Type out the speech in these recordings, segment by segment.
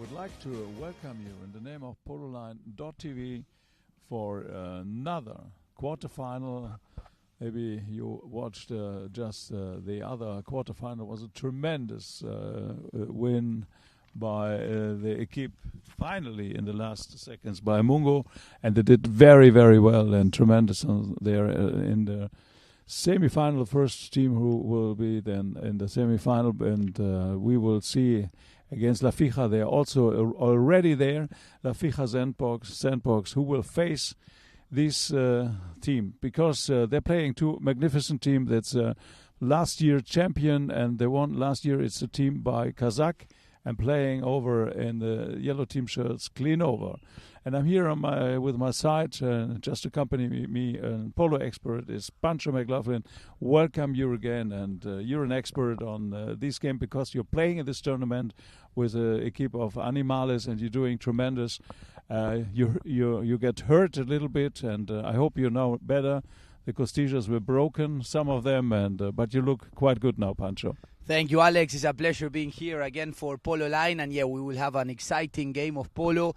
would like to welcome you in the name of pololine.tv for another quarterfinal. Maybe you watched just the other quarterfinal. It was a tremendous win by the equipe, finally in the last seconds by Mungo, and they did very, very well and tremendous there in the semi-final. The first team who will be then in the semi-final, and we will see against La Fija. They are also already there. La Fija Sandbox, who will face this team, because they're playing two magnificent teams. That's last year champion, and they won last year. It's a team by Kazakh, and playing over in the yellow team shirts, Klinova. And I'm here on with my side, just accompany me, polo expert is Pancho McLaughlin. Welcome you again, and you're an expert on this game because you're playing in this tournament with a equipe of Animales, and you're doing tremendous. You get hurt a little bit, and I hope you know better. The costillas were broken, some of them, and but you look quite good now, Pancho. Thank you, Alex. It's a pleasure being here again for Polo Line, and yeah, we will have an exciting game of polo.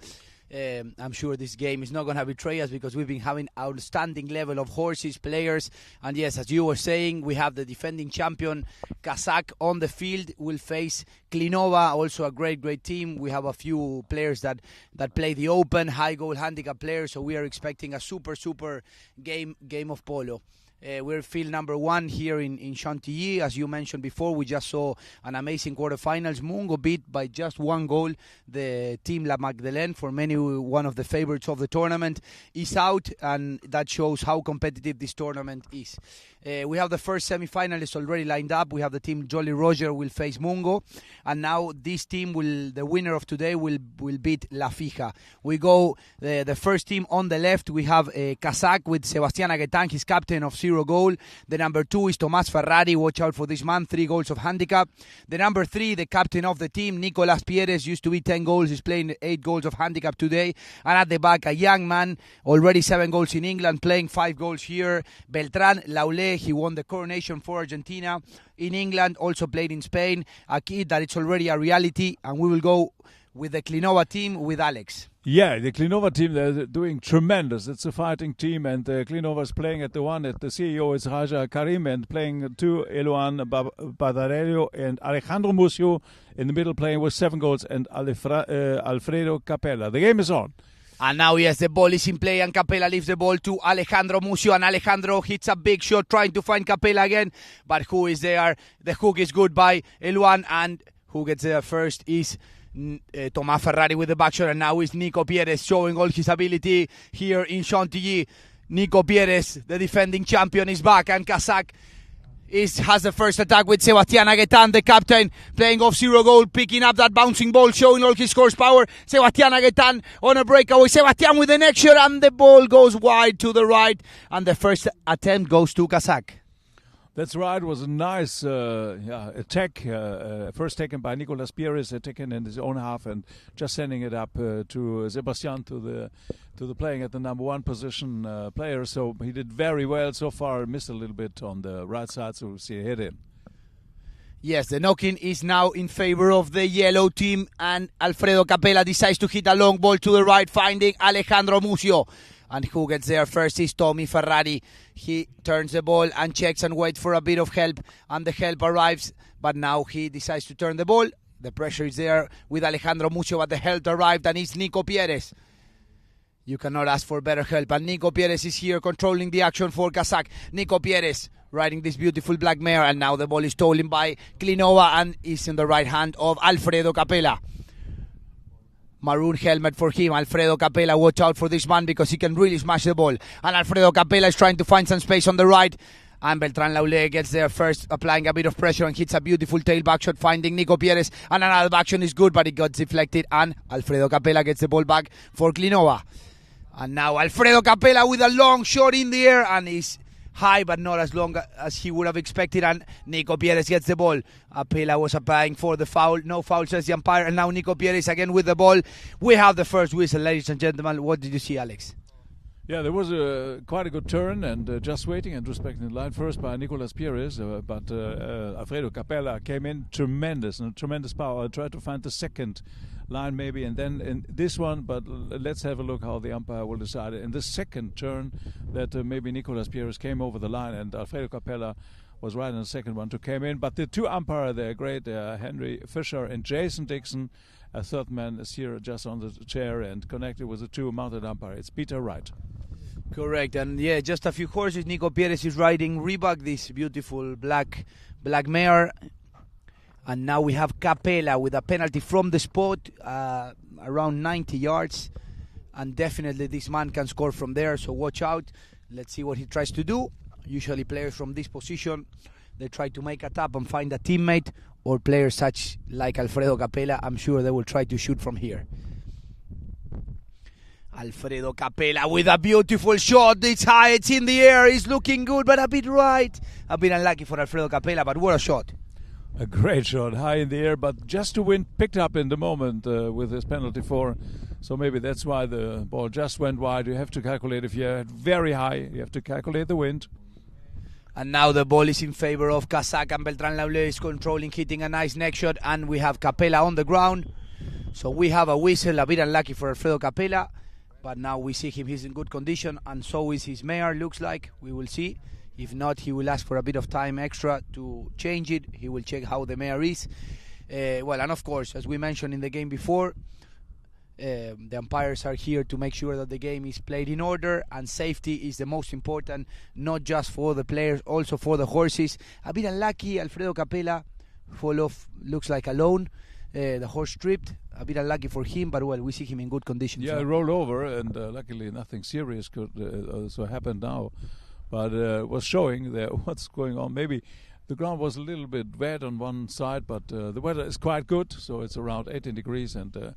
I'm sure this game is not going to betray us because we've been having outstanding level of horses, players, and yes, as you were saying, we have the defending champion Kazakh on the field. Will face Klinova, also a great team. We have a few players that play the open, high goal handicap players, so we are expecting a super game of polo. We're field number 1 here in Chantilly. As you mentioned before, we just saw an amazing quarterfinals. Mungo beat by just 1 goal the team La Magdalene, for many one of the favorites of the tournament, is out, and that shows how competitive this tournament is. We have the first semi-finalists already lined up. We have the team Jolly Roger will face Mungo, and now this team the winner of today will beat La Fija. We go the first team on the left. We have Kazakh with Sebastián Aguetán, his captain of 0 goal. The number 2 is Tomás Ferrari. Watch out for this man, 3 goals of handicap. The number 3, the captain of the team, Nicolas Pieres, used to be 10 goals. He's playing 8 goals of handicap today. And at the back, a young man, already 7 goals in England, playing 5 goals here, Beltrán Laulé. He won the coronation for Argentina in England, also played in Spain. A kid that it's already a reality, and we will go with the Klinova team with Alex. Yeah, the Klinova team, they're doing tremendous. It's a fighting team, and Klinova is playing at the one. At the CEO is Raja Karim, and playing 2, Eloan Badarello and Alejandro Mucio in the middle, playing with 7 goals, and Alfredo Capella. The game is on. And now, yes, the ball is in play, and Capella leaves the ball to Alejandro Mucio, and Alejandro hits a big shot trying to find Capella again, but who is there? The hook is good by Eluan, and who gets there first is Tomás Ferrari with the back shot, and now is Nico Pieres showing all his ability here in Chantilly. Nico Pieres, the defending champion, is back, and Kazakh has the first attack with Sebastián Aguetán, the captain, playing off 0 goal, picking up that bouncing ball, showing all his horsepower. Sebastián Aguetán on a breakaway. Sebastián with the next shot, and the ball goes wide to the right, and the first attempt goes to Kazakh. That's right. It was a nice attack. First taken by Nicolas Pieres, taken in his own half, and just sending it up to Sebastián, to the playing at the number 1 position player. So he did very well so far. Missed a little bit on the right side, so we'll see a hit in. Yes, the knocking is now in favor of the yellow team, and Alfredo Capella decides to hit a long ball to the right, finding Alejandro Mucio. And who gets there first is Tommy Ferrari. He turns the ball and checks and waits for a bit of help, and the help arrives, but now he decides to turn the ball. The pressure is there with Alejandro Mucio, but the help arrived, and it's Nico Pieres. You cannot ask for better help, and Nico Pieres is here controlling the action for Kazakh. Nico Pieres riding this beautiful black mare, and now the ball is stolen by Klinova and is in the right hand of Alfredo Capella. Maroon helmet for him, Alfredo Capella. Watch out for this man because he can really smash the ball. And Alfredo Capella is trying to find some space on the right. And Beltrán Laulé gets there first, applying a bit of pressure, and hits a beautiful tail back shot, finding Nico Pieres. And another back shot is good, but it got deflected. And Alfredo Capella gets the ball back for Klinova. And now Alfredo Capella with a long shot in the air, and is high, but not as long as he would have expected, and Nico Pieres gets the ball. Capella was applying for the foul. No foul, says the umpire, and now Nico Pieres again with the ball. We have the first whistle, ladies and gentlemen. What did you see, Alex? Yeah, there was quite a good turn, and just waiting and respecting the line first by Nicolas Pieres, but Alfredo Capella came in tremendous power. I tried to find the second line maybe, and then in this one. But let's have a look how the umpire will decide it. In the second turn, that maybe Nicolas Pieres came over the line, and Alfredo Capella was right in the second one to came in. But the two umpires, they're great, Henry Fisher and Jason Dixon. A third man is here just on the chair and connected with the two mounted umpires. It's Peter Wright. Correct, and yeah, just a few horses. Nico Pieres is riding Reebok, this beautiful black mare. And now we have Capella with a penalty from the spot, around 90 yards. And definitely this man can score from there, so watch out. Let's see what he tries to do. Usually players from this position, they try to make a tap and find a teammate, or players such like Alfredo Capella, I'm sure they will try to shoot from here. Alfredo Capella with a beautiful shot. It's high, it's in the air, it's looking good, but a bit right. A bit unlucky for Alfredo Capella, but what a shot. A great shot, high in the air, but just to win, picked up in the moment with his penalty for. So maybe that's why the ball just went wide. You have to calculate if you're very high, you have to calculate the wind. And now the ball is in favor of Kazak, and Beltran Laule is controlling, hitting a nice neck shot, and we have Capella on the ground. So we have a whistle, a bit unlucky for Alfredo Capella, but now we see him, he's in good condition, and so is his mare, looks like. We will see. If not, he will ask for a bit of time extra to change it. He will check how the mare is. Well, and of course, as we mentioned in the game before, the umpires are here to make sure that the game is played in order, and safety is the most important, not just for the players, also for the horses. A bit unlucky, Alfredo Capella fall off, looks like alone. The horse tripped, a bit unlucky for him, but well, we see him in good condition. Yeah, so. rolled over, and luckily nothing serious could also happen now. But was showing there what's going on. Maybe the ground was a little bit wet on one side, but the weather is quite good, so it's around 18 degrees and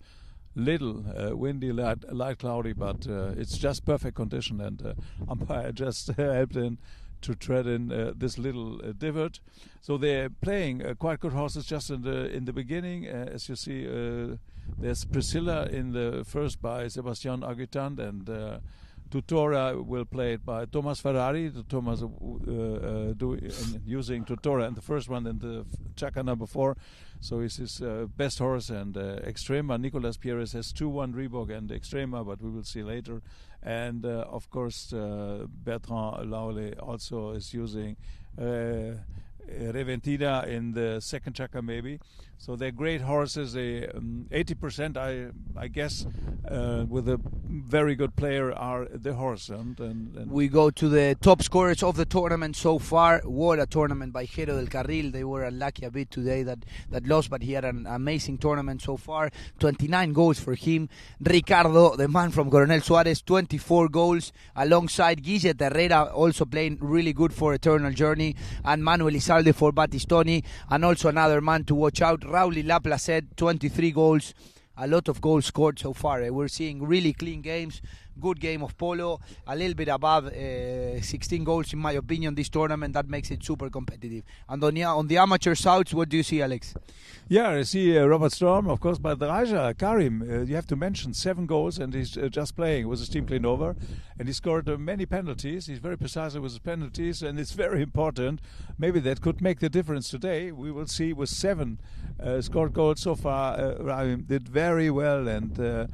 little windy, light cloudy, but it's just perfect condition, and umpire just helped in to tread in this little divot. So they're playing quite good horses just in the beginning. As you see, there's Priscilla in the first by Sebastian Aguitant, and Tutora will play it by Thomas Ferrari. Thomas using Tutora in the first one in the chukker number 4. So it's his best horse, and Extrema. Nicolas Pieres has 2-1 Reebok and Extrema, but we will see later. And of course, Bertrand Laule also is using Reventina in the second chukker maybe. So they're great horses. 80%, I guess, with a very good player are the horse. And we go to the top scorers of the tournament so far. What a tournament by Jero del Carril. They were unlucky a bit today that lost, but he had an amazing tournament so far. 29 goals for him. Ricardo, the man from Coronel Suarez, 24 goals, alongside Guille Herrera, also playing really good for Eternal Journey, and Manuel Izalde for Battistoni, and also another man to watch out, Rauli Laplacet, 23 goals. A lot of goals scored so far. We're seeing really clean games. Good game of polo. A little bit above 16 goals, in my opinion, this tournament. That makes it super competitive. And on the amateur sides, what do you see, Alex? Yeah, I see Robert Storm, of course, but Raja Karim, you have to mention 7 goals, and he's just playing with his team clean over. And he scored many penalties. He's very precise with his penalties, and it's very important. Maybe that could make the difference today. We will see with 7 scored goals so far. Rahim did very well, and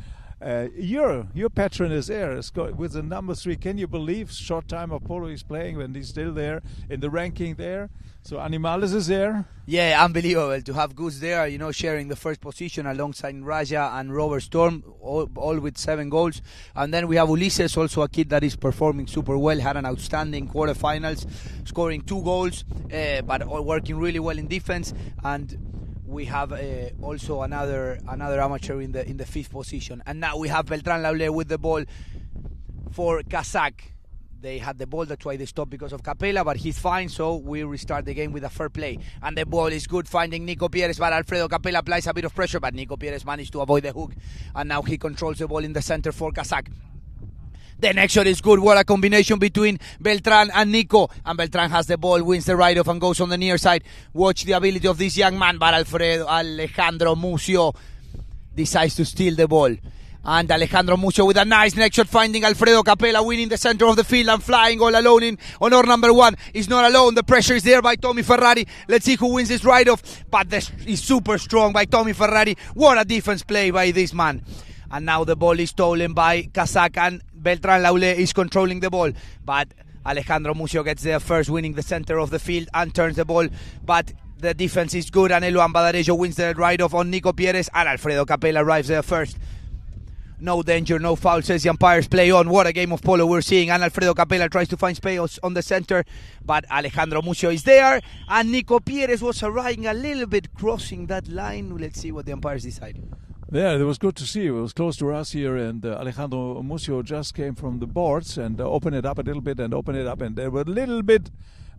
your patron is there with the number 3. Can you believe short time of polo he's playing when he's still there in the ranking there? So Animales is there. Yeah, unbelievable to have Gus there, sharing the first position alongside Raja and Robert Storm, all with 7 goals. And then we have Ulises, also a kid that is performing super well, had an outstanding quarterfinals, scoring 2 goals, but working really well in defense. And we have also another amateur in the 5th position. And now we have Beltran Laule with the ball for Kazak. They had the ball, that's why they stopped because of Capella, but he's fine, so we restart the game with a fair play. And the ball is good, finding Nico Pieres, but Alfredo Capella applies a bit of pressure, but Nico Pieres managed to avoid the hook. And now he controls the ball in the center for Kazak. The next shot is good. What a combination between Beltran and Nico. And Beltran has the ball, wins the ride-off and goes on the near side. Watch the ability of this young man, but Alejandro Mucio decides to steal the ball. And Alejandro Mucio with a nice neck shot, finding Alfredo Capella, winning the center of the field and flying all alone in honor number 1. He's not alone. The pressure is there by Tommy Ferrari. Let's see who wins this ride-off. But he's super strong by Tommy Ferrari. What a defense play by this man. And now the ball is stolen by Kazak, and Beltran Laule is controlling the ball. But Alejandro Mucio gets there first, winning the center of the field and turns the ball. But the defense is good, and Eluan Badarejo wins the ride-off on Nico Pieres, and Alfredo Capella arrives there first. No danger, no foul, says the umpires. Play on. What a game of polo we're seeing. And Alfredo Capella tries to find space on the center, but Alejandro Mucio is there. And Nico Pieres was arriving a little bit, crossing that line. Let's see what the umpires decide. Yeah, it was good to see. It was close to us here, and Alejandro Mucio just came from the boards and opened it up a little bit, and there were a little bit,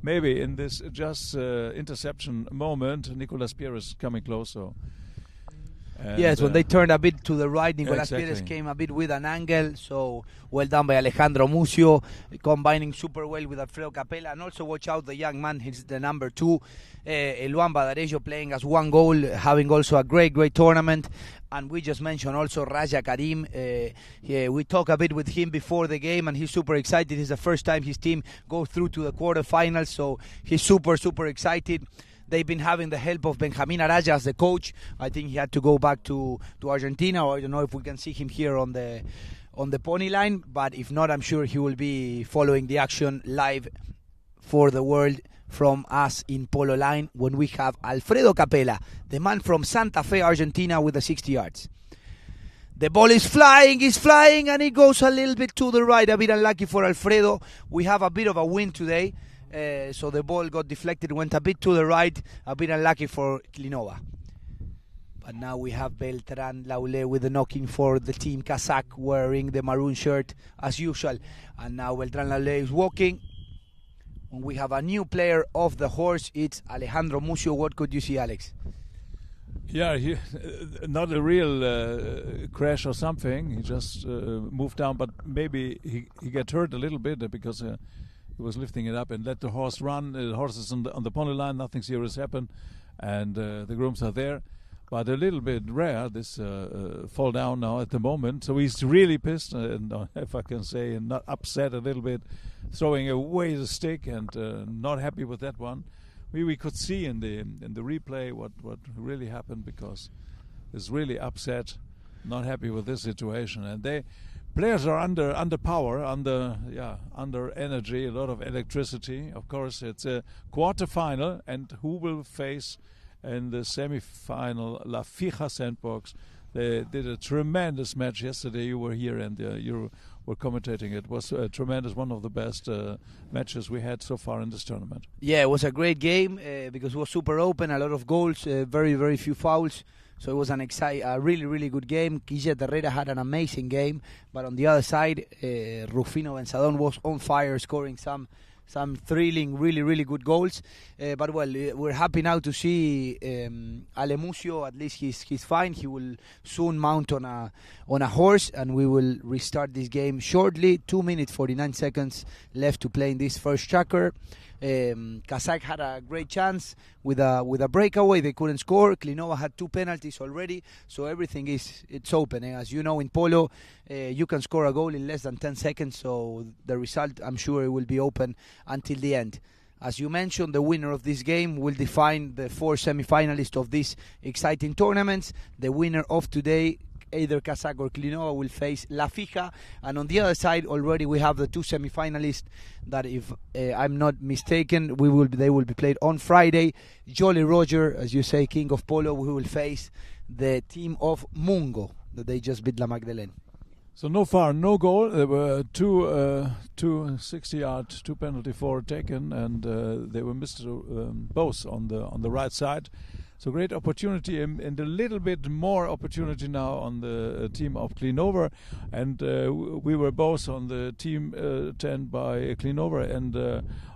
maybe in this just interception moment, Nicolas Pieres coming close. So. And yes, when they turned a bit to the right, Nicolas Pieres came a bit with an angle. So well done by Alejandro Mucio, combining super well with Alfredo Capella. And also watch out the young man, he's the number 2, Eluan Badarejo, playing as 1 goal, having also a great tournament. And we just mentioned also Raja Karim. We talked a bit with him before the game, and he's super excited. It's the first time his team goes through to the quarterfinals, so he's super excited. They've been having the help of Benjamin Araya as the coach. I think he had to go back to Argentina, or I don't know if we can see him here on the pony line. But if not, I'm sure he will be following the action live for the world from us in Polo Line when we have Alfredo Capella, the man from Santa Fe, Argentina, with the 60 yards. The ball is flying, and it goes a little bit to the right. A bit unlucky for Alfredo. We have a bit of a wind today. So the ball got deflected, went a bit to the right, a bit unlucky for Klinova. But now we have Beltran Laule with the knocking for the team Kazak, wearing the maroon shirt as usual. And now Beltran Laule is walking. When we have a new player off the horse, it's Alejandro Mucio. What could you see, Alex? Yeah, not a real crash or something. He just moved down, but maybe he got hurt a little bit because he was lifting it up and let the horse run. The horse is on the pony line. Nothing serious happened, and the grooms are there. But a little bit rare, this fall down now at the moment. So he's really pissed, and if I can say, and not upset a little bit, throwing away the stick and not happy with that one. We could see in the replay what really happened, because he's really upset, not happy with this situation, and players are under power, under energy, a lot of electricity. Of course, it's a quarterfinal, and who will face in the semi-final La Fija Sandbox? They did a tremendous match yesterday. You were here, and you were commentating. It was a tremendous, one of the best matches we had so far in this tournament. Yeah, it was a great game because it was super open, a lot of goals, very few fouls. So it was a really good game. Guillet Herrera had an amazing game, but on the other side, Rufino Benzadon was on fire, scoring some thrilling, really good goals. But well, we're happy now to see Ale Mucio. At least he's fine. He will soon mount on a horse, and we will restart this game shortly. 2 minutes 49 seconds left to play in this first chukker. Kazak had a great chance with a breakaway. They couldn't score. Klinova had 2 penalties already, so everything it's open. As you know, in polo, you can score a goal in less than 10 seconds. So the result, I'm sure, it will be open until the end. As you mentioned, the winner of this game will define the 4 semi-finalists of this exciting tournament. The winner of today, either Kazak or Klinova, will face La Fija, and on the other side already we have the 2 semi-finalists that, if I'm not mistaken, they will be played on Friday. Jolly Roger, as you say, King of Polo, who will face the team of Mungo that they just beat La Magdalene. So no goal. There were two 60-yard, 2 penalty for taken, and they were missed both on the right side. So great opportunity, and a little bit more opportunity now on the team of Klinova, and we were both on the team 10 by Klinova, and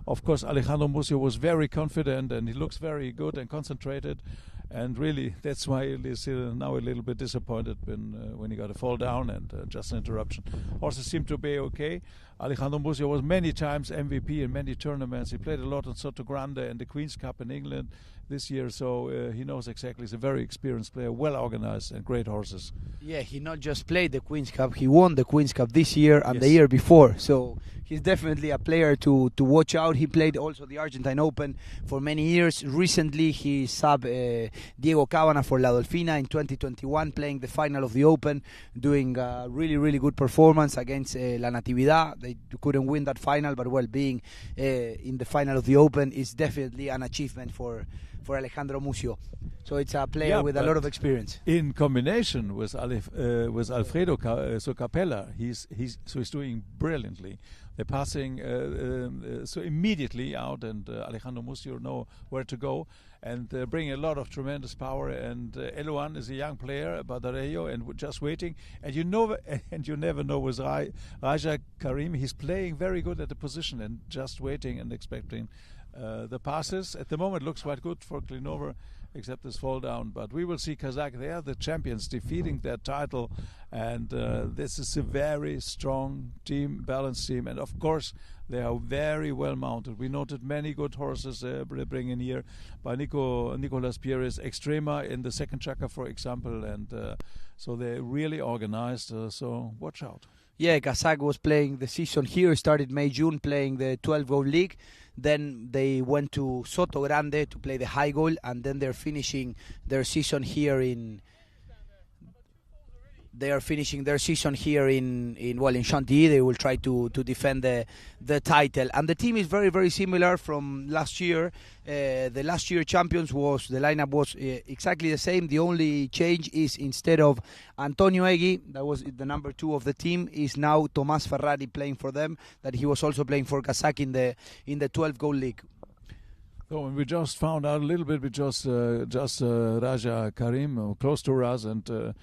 of course Alejandro Mucio was very confident, and he looks very good and concentrated, and really that's why he's now a little bit disappointed when he got a fall down and just an interruption. Horses seem to be okay. Alejandro Mucio was many times MVP in many tournaments. He played a lot on Soto Grande and the Queen's Cup in England this year, so he knows exactly. He's a very experienced player, well organized and great horses. Yeah, he not just played the Queen's Cup, he won the Queen's Cup this year and the year before. So he's definitely a player to watch out. He played also the Argentine Open for many years. Recently, he subbed Diego Cabana for La Dolfina in 2021, playing the final of the Open, doing a really, really good performance against La Natividad. They couldn't win that final, but well, being in the final of the Open is definitely an achievement for Alejandro Mucio. So it's a player with a lot of experience. In combination with Alfredo Capella, he's doing brilliantly. They're passing so immediately out, and Alejandro Mucio know where to go, and bring a lot of tremendous power. And Eloan is a young player, Badarello, and just waiting. And you never know with Raja Karim. He's playing very good at the position and just waiting and expecting the passes. At the moment, looks quite good for Klinova, except this fall down. But we will see Kazakh. They are the champions, defeating their title, and this is a very strong team, balanced team, and of course they are very well mounted. We noted many good horses bringing here by Nicolas Pierres, Extrema in the second chukker, for example, and so they're really organized. So watch out. Yeah, Kazakh was playing the season here, started May-June playing the 12-goal league. Then they went to Soto Grande to play the high goal, and then they're finishing their season here in Chantilly. They will try to defend the title. And the team is very, very similar from last year. The last year champions the lineup was exactly the same. The only change is instead of Antonio Egui, that was the number 2 of the team, is now Tomás Ferrari playing for them, that he was also playing for Kazakh in the 12-goal league. So we just found out a little bit with just Raja Karim, close to us, and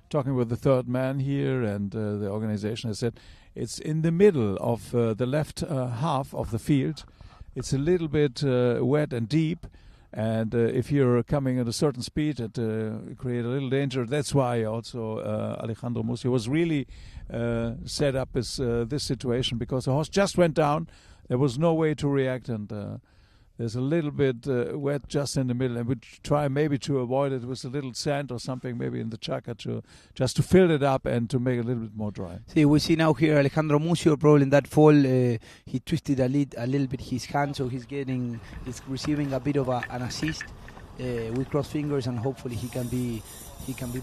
talking with the third man here and the organization. I said it's in the middle of the left half of the field. It's a little bit wet and deep, and if you're coming at a certain speed, it create a little danger. That's why also Alejandro Mucio was really set up as this situation, because the horse just went down. There was no way to react, and there's a little bit wet just in the middle, and we try maybe to avoid it with a little sand or something, maybe in the chukker, just to fill it up and to make it a little bit more dry. See, we see now here Alejandro Mucio, probably in that fall, he twisted a little bit his hand, so he's receiving a bit of an assist. We cross fingers, and hopefully he can be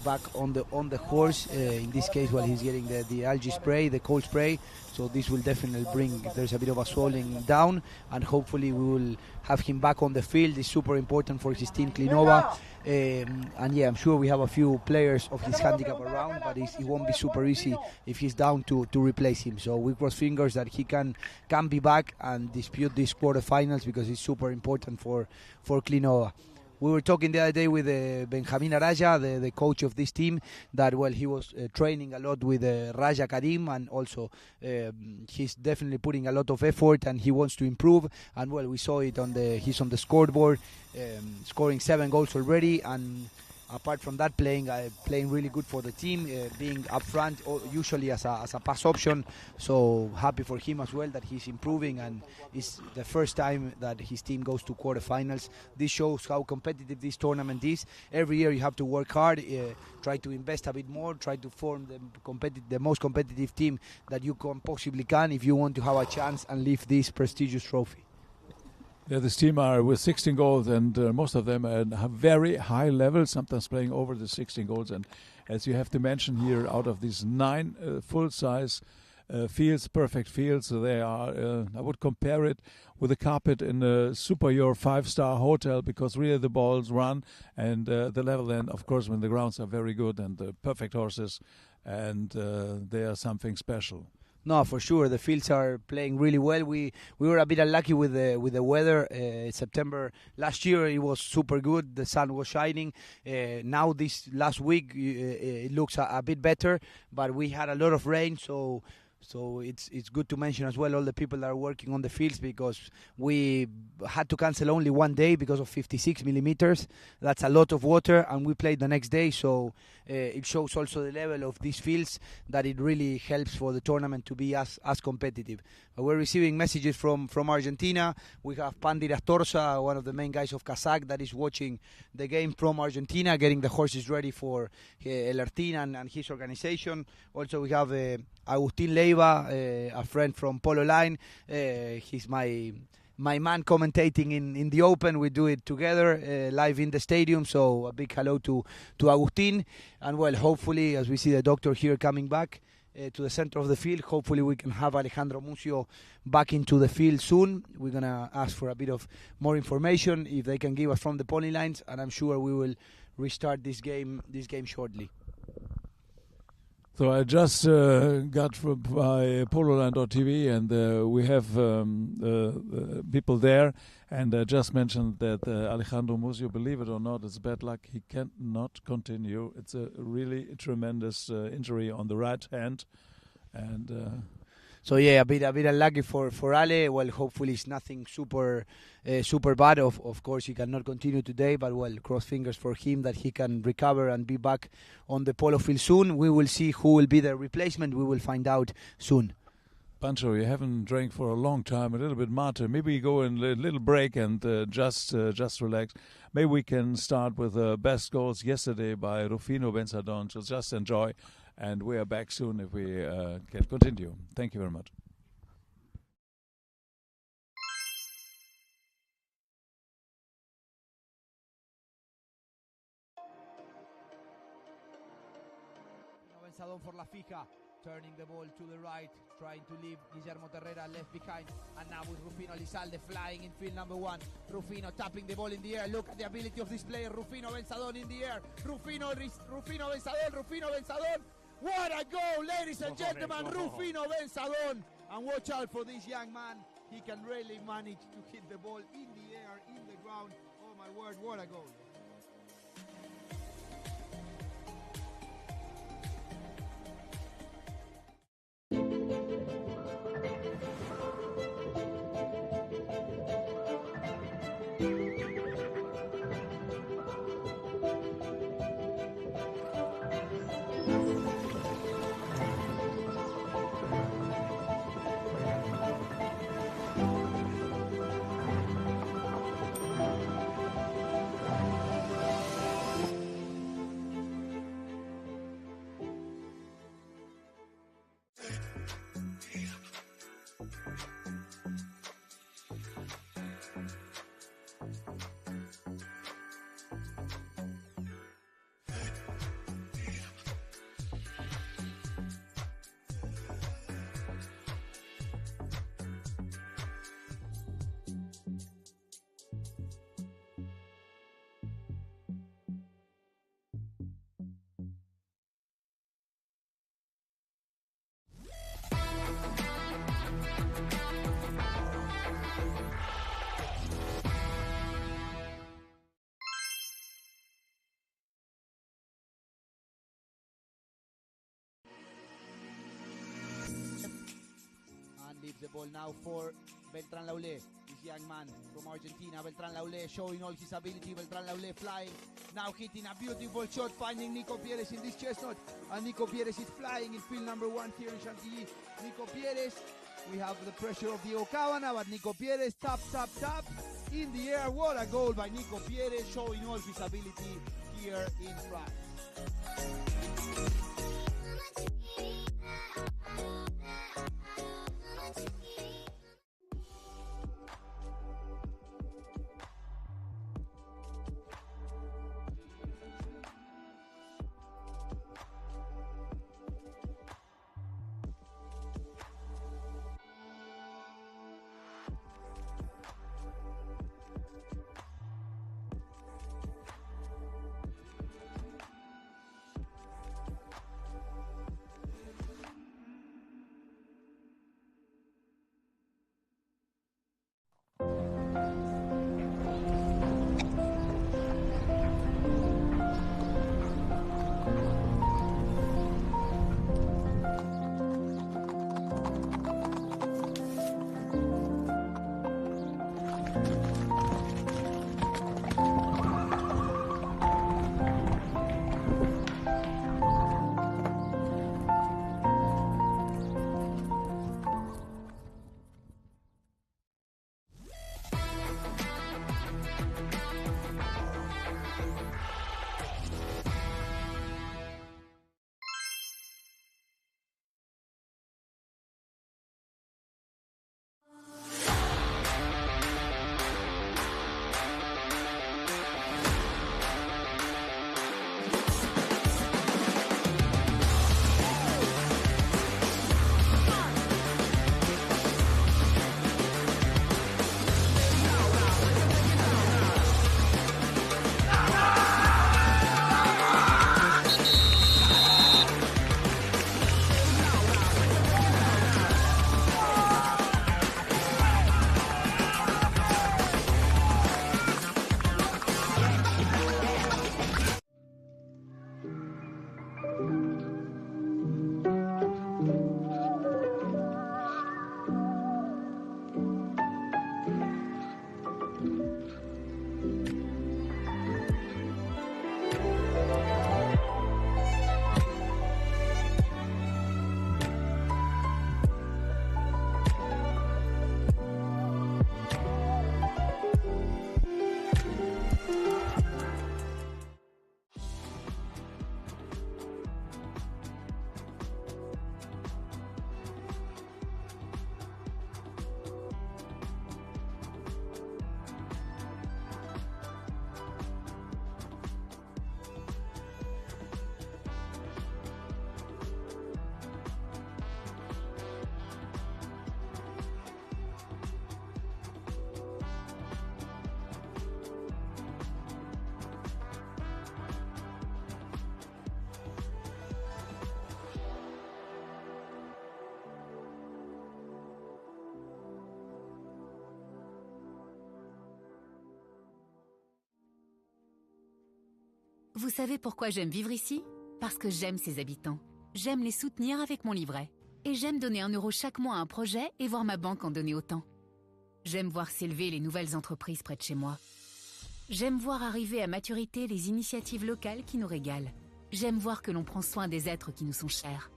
back on the horse. In this case, while he's getting the algae spray, the cold spray. So this will definitely there's a bit of a swelling down, and hopefully we will have him back on the field. It's super important for his team, Klinova. And yeah, I'm sure we have a few players of his handicap around, but it won't be super easy if he's down to replace him. So we cross fingers that he can be back and dispute these quarterfinals, because it's super important for Klinova. We were talking the other day with Benjamin Araya, the coach of this team, that he was training a lot with Raja Karim, and also he's definitely putting a lot of effort, and he wants to improve. And we saw it he's on the scoreboard, scoring 7 goals already, and apart from that, playing really good for the team, being up front usually as a pass option. So happy for him as well that he's improving, and it's the first time that his team goes to quarterfinals. This shows how competitive this tournament is. Every year you have to work hard, try to invest a bit more, try to form the most competitive team that you possibly can if you want to have a chance and lift this prestigious trophy. Yeah, this team are with 16 goals, and most of them have very high levels, sometimes playing over the 16 goals. And as you have to mention here, out of these 9 full-size fields, perfect fields, so they are, I would compare it with a carpet in a superior 5-star hotel, because really the balls run, and the level then, of course, when the grounds are very good and perfect horses, and they are something special. No, for sure. The fields are playing really well. We were a bit unlucky with the weather. September last year it was super good. The sun was shining. Now this last week it looks a bit better, but we had a lot of rain, so So it's good to mention as well all the people that are working on the fields, because we had to cancel only one day because of 56 millimeters. That's a lot of water, and we played the next day. So it shows also the level of these fields, that it really helps for the tournament to be as competitive. We're receiving messages from Argentina. We have Pandit Astorza, one of the main guys of Kazakh, that is watching the game from Argentina, getting the horses ready for El Artin and his organization. Also, we have Agustin Leiva, a friend from Polo Line. He's my man commentating in the Open. We do it together live in the stadium. So a big hello to Agustin. And well, hopefully, as we see the doctor here coming back to the center of the field, hopefully we can have Alejandro Mucio back into the field soon. We're going to ask for a bit of more information if they can give us from the pony lines, and I'm sure we will restart this game shortly. So I just got by pololine.tv, and we have people there, and I just mentioned that Alejandro Mucio, believe it or not, it's bad luck. He cannot continue. It's a really tremendous injury on the right hand, and so yeah, a bit unlucky for Ale. Well, hopefully it's nothing super bad. Of course, he cannot continue today, but well, cross fingers for him that he can recover and be back on the polo field soon. We will see who will be the replacement. We will find out soon. Pancho, you haven't drank for a long time, a little bit mate. Maybe we go in a little break and just relax. Maybe we can start with the best goals yesterday by Rufino Benzadon. So just enjoy. And we are back soon if we can continue. Thank you very much. Benzadón for La Fija, turning the ball to the right, trying to leave Guillermo Terrera left behind. And now with Rufino Lizalde flying in field number 1. Rufino tapping the ball in the air. Look at the ability of this player. Rufino Benzadón in the air. Rufino Benzadón. What a goal, ladies and gentlemen, Rufino Benzadón. And watch out for this young man. He can really manage to hit the ball in the air, in the ground. Oh my word, what a goal. Leaves the ball now for Beltrán Laulé, this young man from Argentina. Beltrán Laulé showing all his ability. Beltrán Laulé flying, now hitting a beautiful shot, finding Nico Pieres in this chestnut. And Nico Pieres is flying in field number 1 here in Chantilly. Nico Pieres, we have the pressure of Diego Cabana, but Nico Pieres, tap, in the air. What a goal by Nico Pieres, showing all his ability here in France. Vous savez pourquoi j'aime vivre ici? Parce que j'aime ses habitants. J'aime les soutenir avec mon livret. Et j'aime donner 1 euro chaque mois à un projet et voir ma banque en donner autant. J'aime voir s'élever les nouvelles entreprises près de chez moi. J'aime voir arriver à maturité les initiatives locales qui nous régalent. J'aime voir que l'on prend soin des êtres qui nous sont chers.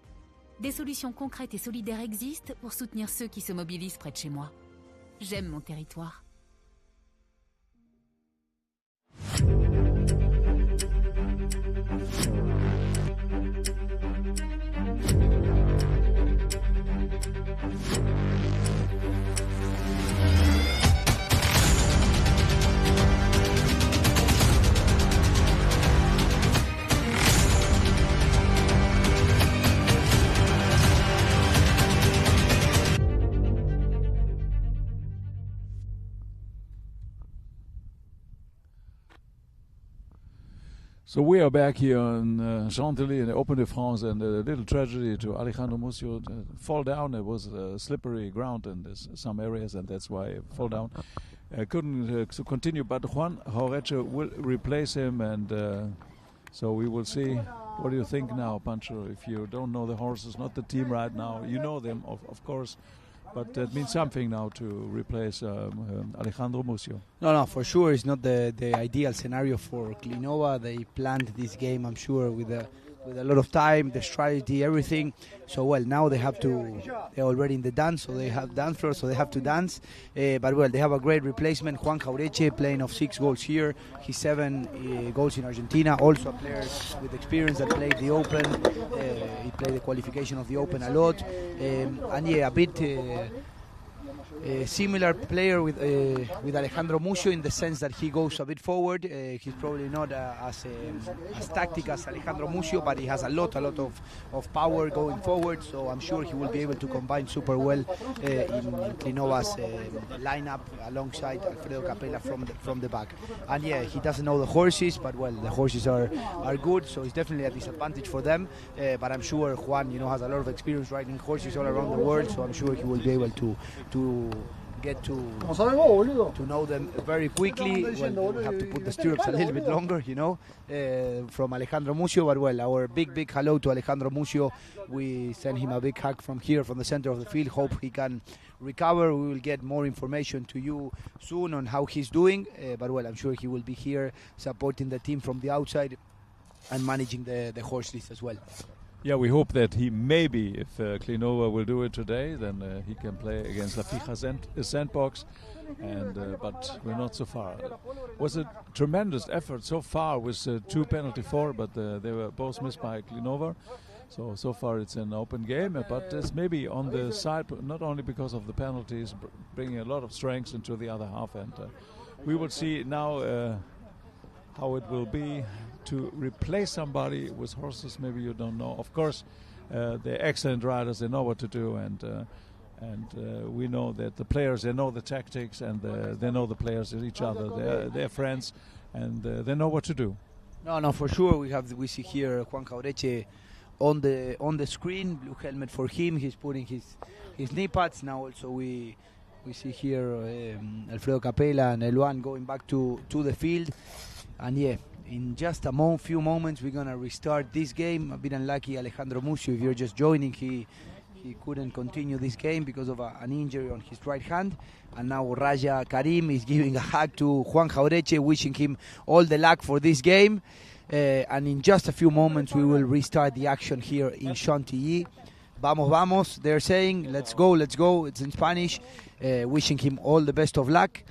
Des solutions concrètes et solidaires existent pour soutenir ceux qui se mobilisent près de chez moi. J'aime mon territoire. So we are back here in Chantilly in the Open de France, and a little tragedy to Alejandro Mucio fall down. It was slippery ground in some areas, and that's why he fell down. Couldn't continue, but Juan Jauretche will replace him, and so we will see. What do you think now, Pancho? If you don't know the horses, not the team right now, you know them, of course. But that means something now to replace Alejandro Mucio. No, for sure it's not the ideal scenario for Klinova. They planned this game, I'm sure, with a lot of time, the strategy, everything. So well, now they're already in the dance, so they have dance floor, so they have to dance. But well, they have a great replacement, Juan Jauretche, playing of 6 goals here. He's 7 goals in Argentina. Also a player with experience that played the Open. He played the qualification of the Open a lot. And yeah, a bit similar player with Alejandro Mucio in the sense that he goes a bit forward. He's probably not as tactic as Alejandro Mucio, but he has a lot of power going forward. So I'm sure he will be able to combine super well in Klinova's lineup alongside Alfredo Capella from the back. And yeah, he doesn't know the horses, but well, the horses are good, so it's definitely a disadvantage for them. But I'm sure Juan, has a lot of experience riding horses all around the world, so I'm sure he will be able to get to know them very quickly. Well, we have to put the stirrups a little bit longer, from Alejandro Mucio. But well, our big hello to Alejandro Mucio. We send him a big hug from here, from the center of the field. Hope he can recover. We will get more information to you soon on how he's doing. But well, I'm sure he will be here supporting the team from the outside and managing the horse list as well. Yeah, we hope that he maybe, if Klinova will do it today, then he can play against La Fija Sandbox. But we're not so far. It was a tremendous effort so far with 2 penalty for, but they were both missed by Klinova. So far it's an open game, but it's maybe on the side, not only because of the penalties, bringing a lot of strength into the other half. And we will see now how it will be to replace somebody with horses maybe you don't know. Of course, they're excellent riders, they know what to do, and we know that the players, they know the tactics, and they know the players each other. They're friends, and they know what to do. No, for sure. We see here Juan Jauretche on the screen, blue helmet for him. He's putting his knee pads. Now also we see here Alfredo Capella and Eluan going back to the field. And yeah, in just a few moments we're gonna restart this game. A bit unlucky, Alejandro Mucio, if you're just joining, he couldn't continue this game because of an injury on his right hand. And now Raja Karim is giving a hug to Juan Jauretche, wishing him all the luck for this game. And in just a few moments we will restart the action here in Chantilly. Vamos, vamos, they're saying, let's go, it's in Spanish. Wishing him all the best of luck.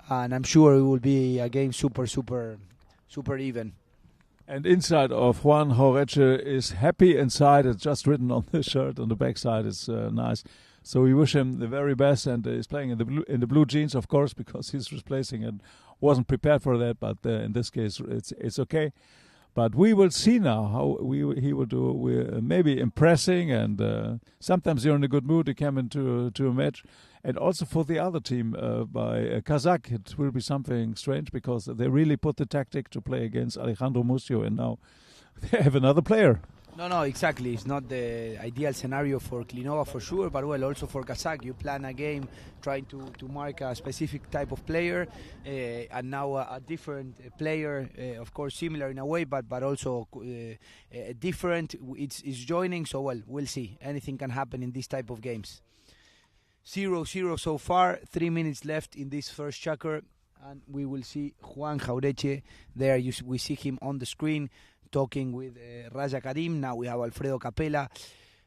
And I'm sure it will be a game super even. And inside of Juan Jauretche is happy inside. It's just written on the shirt on the back side. It's nice. So we wish him the very best, and he's playing in the blue jeans, of course, because he's replacing and wasn't prepared for that. But in this case, it's okay. But we will see now how he will do. We're maybe impressing, and sometimes you're in a good mood to come into a match. And also for the other team, by Kazakh, it will be something strange because they really put the tactic to play against Alejandro Mucio, and now they have another player. No, exactly. It's not the ideal scenario for Klinova for sure, but well, also for Kazakh. You plan a game trying to mark a specific type of player, and now a different player, of course similar in a way, but also different. It's joining, so well, we'll see. Anything can happen in this type of games. 0-0 so far, 3 minutes left in this first chukker, and we will see Juan Jaureche there. We see him on the screen talking with Raja Karim. Now we have Alfredo Capella,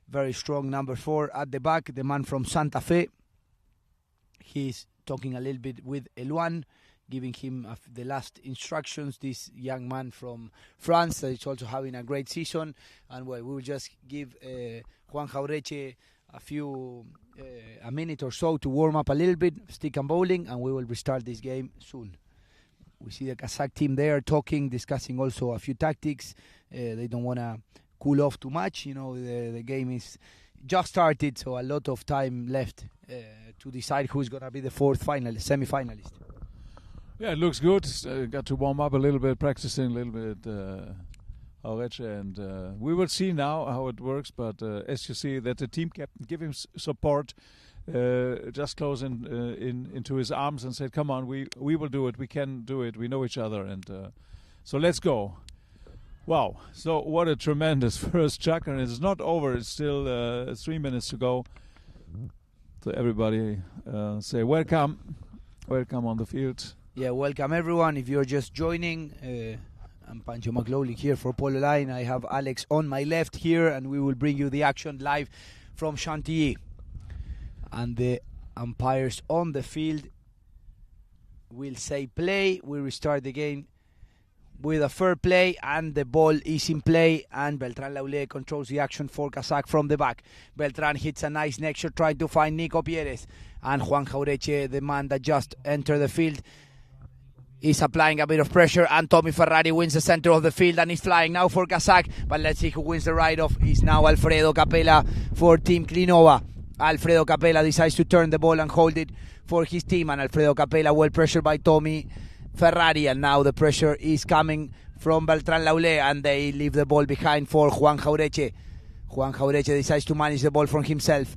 very strong number 4 at the back, the man from Santa Fe. He's talking a little bit with Eluan, giving him the last instructions. This young man from France that is also having a great season. And well, we will just give Juan Jaureche a minute or so to warm up a little bit, stick and bowling, and we will restart this game soon. We see the Kazakh team there talking, discussing also a few tactics. They don't want to cool off too much. You know, the game is just started, so a lot of time left to decide who's going to be the semi-finalist. Yeah, it looks good. Got to warm up a little bit, practicing a little bit Jaureche, and we will see now how it works. But as you see, that the team captain give him support. Just close into his arms and said, come on, we will do it, we can do it, we know each other, and so let's go. Wow, so what a tremendous first chukker, and it's not over, it's still 3 minutes to go. So everybody say welcome on the field. Yeah, welcome everyone. If you're just joining, I'm Pancho McLaughlin here for Polo Line. I have Alex on my left here, and we will bring you the action live from Chantilly. And the umpires on the field will say play. We restart the game with a fair play, and the ball is in play, and Beltran Laulé controls the action for Kazakh from the back. Beltran hits a nice neck shot trying to find Nico Pieres, and Juan Jaureche, the man that just entered the field, is applying a bit of pressure, and Tommy Ferrari wins the center of the field and is flying now for Kazakh. But let's see who wins the ride-off. Is now Alfredo Capella for Team Klinova. Alfredo Capella decides to turn the ball and hold it for his team, and Alfredo Capella well pressured by Tommy Ferrari, and now the pressure is coming from Beltran Laulé, and they leave the ball behind for Juan Jaureche. Juan Jaureche decides to manage the ball from himself.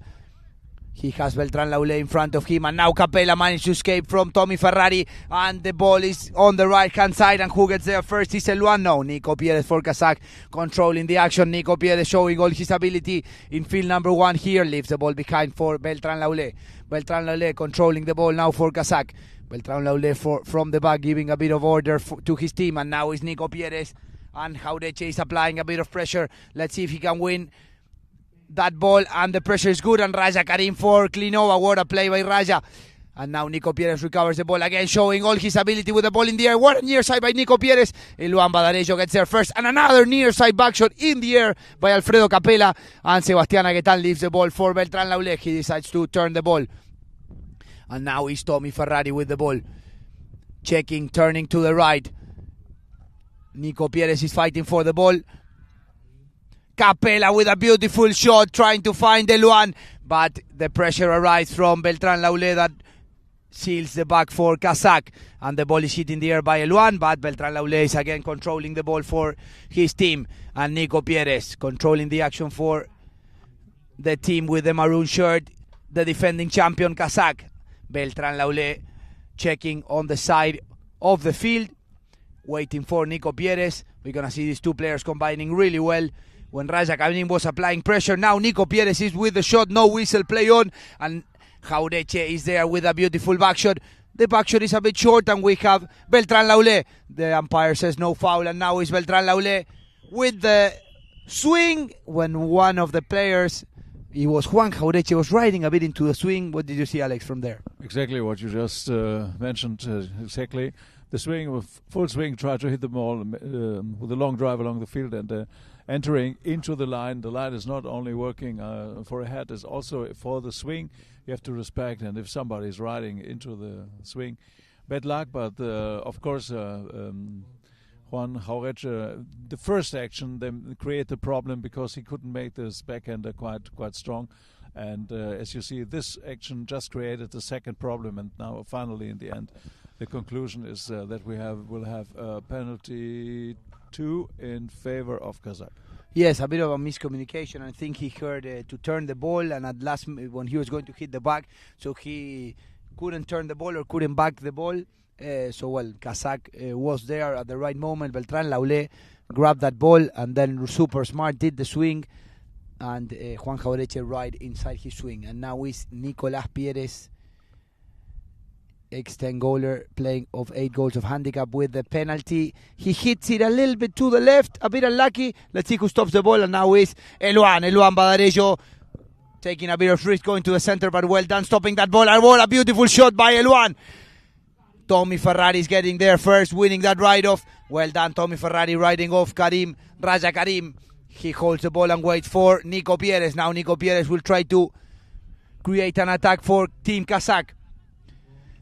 He has Beltran Laulé in front of him, and now Capella managed to escape from Tommy Ferrari, and the ball is on the right-hand side, and who gets there first is Eluan. No, Nico Pieres for Kazakh, controlling the action. Nico Pieres showing all his ability in field number 1 here, leaves the ball behind for Beltran Laulé. Beltran Laulé controlling the ball now for Kazakh. Beltran Laulé from the back, giving a bit of order to his team, and now is Nico Pieres, and Jaureche is applying a bit of pressure. Let's see if he can win that ball, and the pressure is good, and Raja Karim for Klinova. What a play by Raja. And now Nico Pieres recovers the ball again, showing all his ability with the ball in the air. What a near side by Nico Pieres. Eluan Badarejo gets there first, and another near side back shot in the air by Alfredo Capella, and Sebastián Aguetán leaves the ball for Beltran Laulé. He decides to turn the ball, and now is Tommy Ferrari with the ball, checking, turning to the right. Nico Pieres is fighting for the ball. Capella with a beautiful shot, trying to find Eluan, but the pressure arrives from Beltran Laulé that seals the back for Kazakh, and the ball is hit in the air by Eluan, but Beltran Laulé is again controlling the ball for his team, and Nico Pieres controlling the action for the team with the maroon shirt, the defending champion Kazakh. Beltran Laulé checking on the side of the field, waiting for Nico Pieres. We're going to see these two players combining really well. When Raja Karim was applying pressure, now Nico Pieres is with the shot, no whistle, play on, and Jaureche is there with a beautiful back shot. The back shot is a bit short, and we have Beltran Laulé. The umpire says no foul, and now is Beltran Laulé with the swing, when one of the players, it was Juan Jaureche, was riding a bit into the swing. What did you see, Alex, from there? Exactly what you just mentioned, exactly. The swing, with full swing, tried to hit the ball with a long drive along the field, and entering into the line. The line is not only working for a head, it's also for the swing. You have to respect, and if somebody is riding into the swing, bad luck. But of course, Juan Jaureche, the first action, then create the problem because he couldn't make this backhander quite strong. And as you see, this action just created the second problem, and now finally in the end, the conclusion is that will have penalty 2 in favor of Kazakh. Yes, a bit of a miscommunication. I think he heard to turn the ball, and at last when he was going to hit the back, so he couldn't turn the ball or couldn't back the ball. Kazak was there at the right moment. Beltrán Laulé grabbed that ball and then super smart did the swing, and Juan Jaureche right inside his swing. And now is Nicolás Pieres, ex-10 goaler, playing of 8 goals of handicap with the penalty. He hits it a little bit to the left, a bit unlucky. Let's see who stops the ball, and now is Eluan Badarello, taking a bit of risk going to the center, but well done stopping that ball. And what a beautiful shot by Eluan. Tommy Ferrari is getting there first, winning that ride-off. Well done, Tommy Ferrari riding off Raja Karim. He holds the ball and waits for Nico Pieres. Now Nico Pieres will try to create an attack for Team Kazak.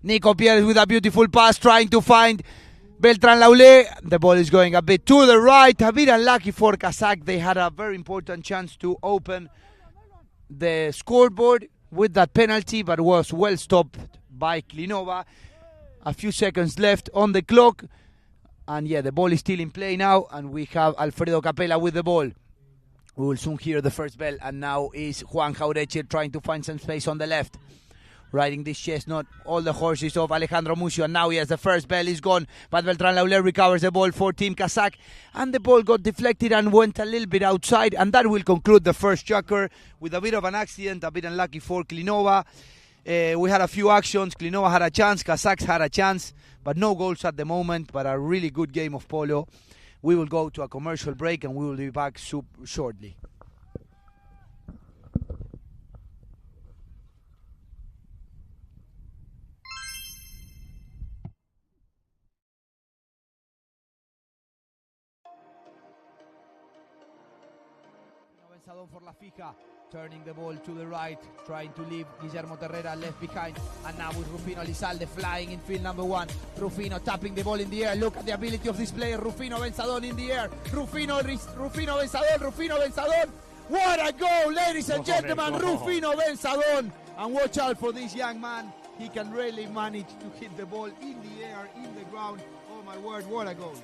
Nico Pieres with a beautiful pass, trying to find Beltrán Laulé. The ball is going a bit to the right, a bit unlucky for Kazak. They had a very important chance to open the scoreboard with that penalty, but was well stopped by Klinova. A few seconds left on the clock, and the ball is still in play now, and we have Alfredo Capella with the ball. We will soon hear the first bell, and now is Juan Jaureche trying to find some space on the left. Riding this chestnut, all the horses of Alejandro Mucio, and now the first bell is gone, but Beltrán Laulé recovers the ball for Team Kazak, and the ball got deflected and went a little bit outside, and that will conclude the first chukker with a bit of an accident, a bit unlucky for Klinova. We had a few actions. Klinova had a chance, Kazakhs had a chance, but no goals at the moment, but a really good game of polo. We will go to a commercial break and we will be back shortly. For La Fija, turning the ball to the right, trying to leave Guillermo Terrera left behind, and now with Rufino Lizalde flying in field number 1. Rufino tapping the ball in the air. Look at the ability of this player. Rufino Benzadón in the air. Rufino Benzadón. What a goal, ladies and gentlemen. Rufino Benzadón. And watch out for this young man. He can really manage to hit the ball in the air, in the ground. Oh my word, what a goal.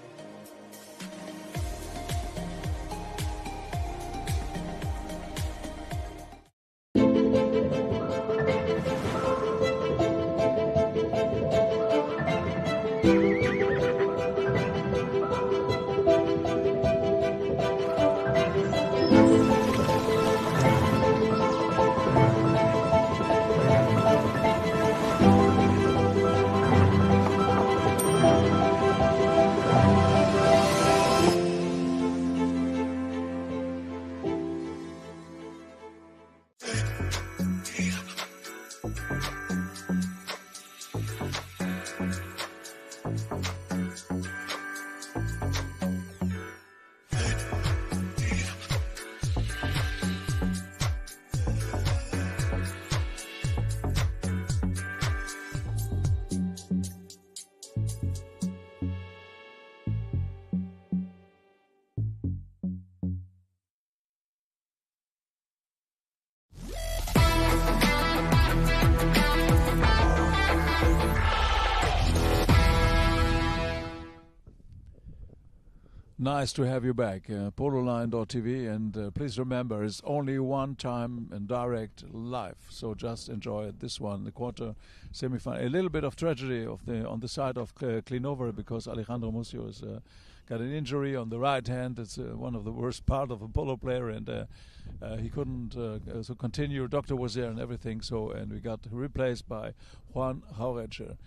Nice to have you back, pololine.tv, and please remember, it's only one time and direct live, so just enjoy this one, the quarter semi-final. A little bit of tragedy on the side of Klinova, because Alejandro Mucio has got an injury on the right hand. It's one of the worst part of a polo player, and he couldn't so continue. Doctor was there and everything, and we got replaced by Juan Jaureche.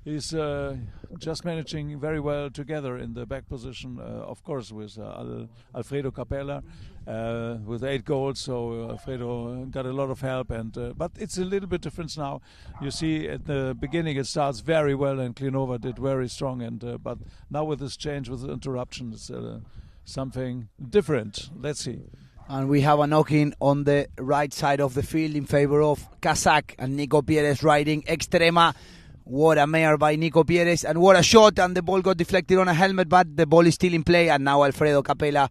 He's just managing very well together in the back position, of course, with Alfredo Capella with 8 goals. So Alfredo got a lot of help, but it's a little bit different now. You see, at the beginning it starts very well, and Klinova did very strong, but now with this change, with the interruption, it's something different. Let's see. And we have a knocking on the right side of the field in favor of Kazak, and Nico Pieres riding extrema. What a mare by Nico Pieres, and what a shot, and the ball got deflected on a helmet, but the ball is still in play, and now Alfredo Capella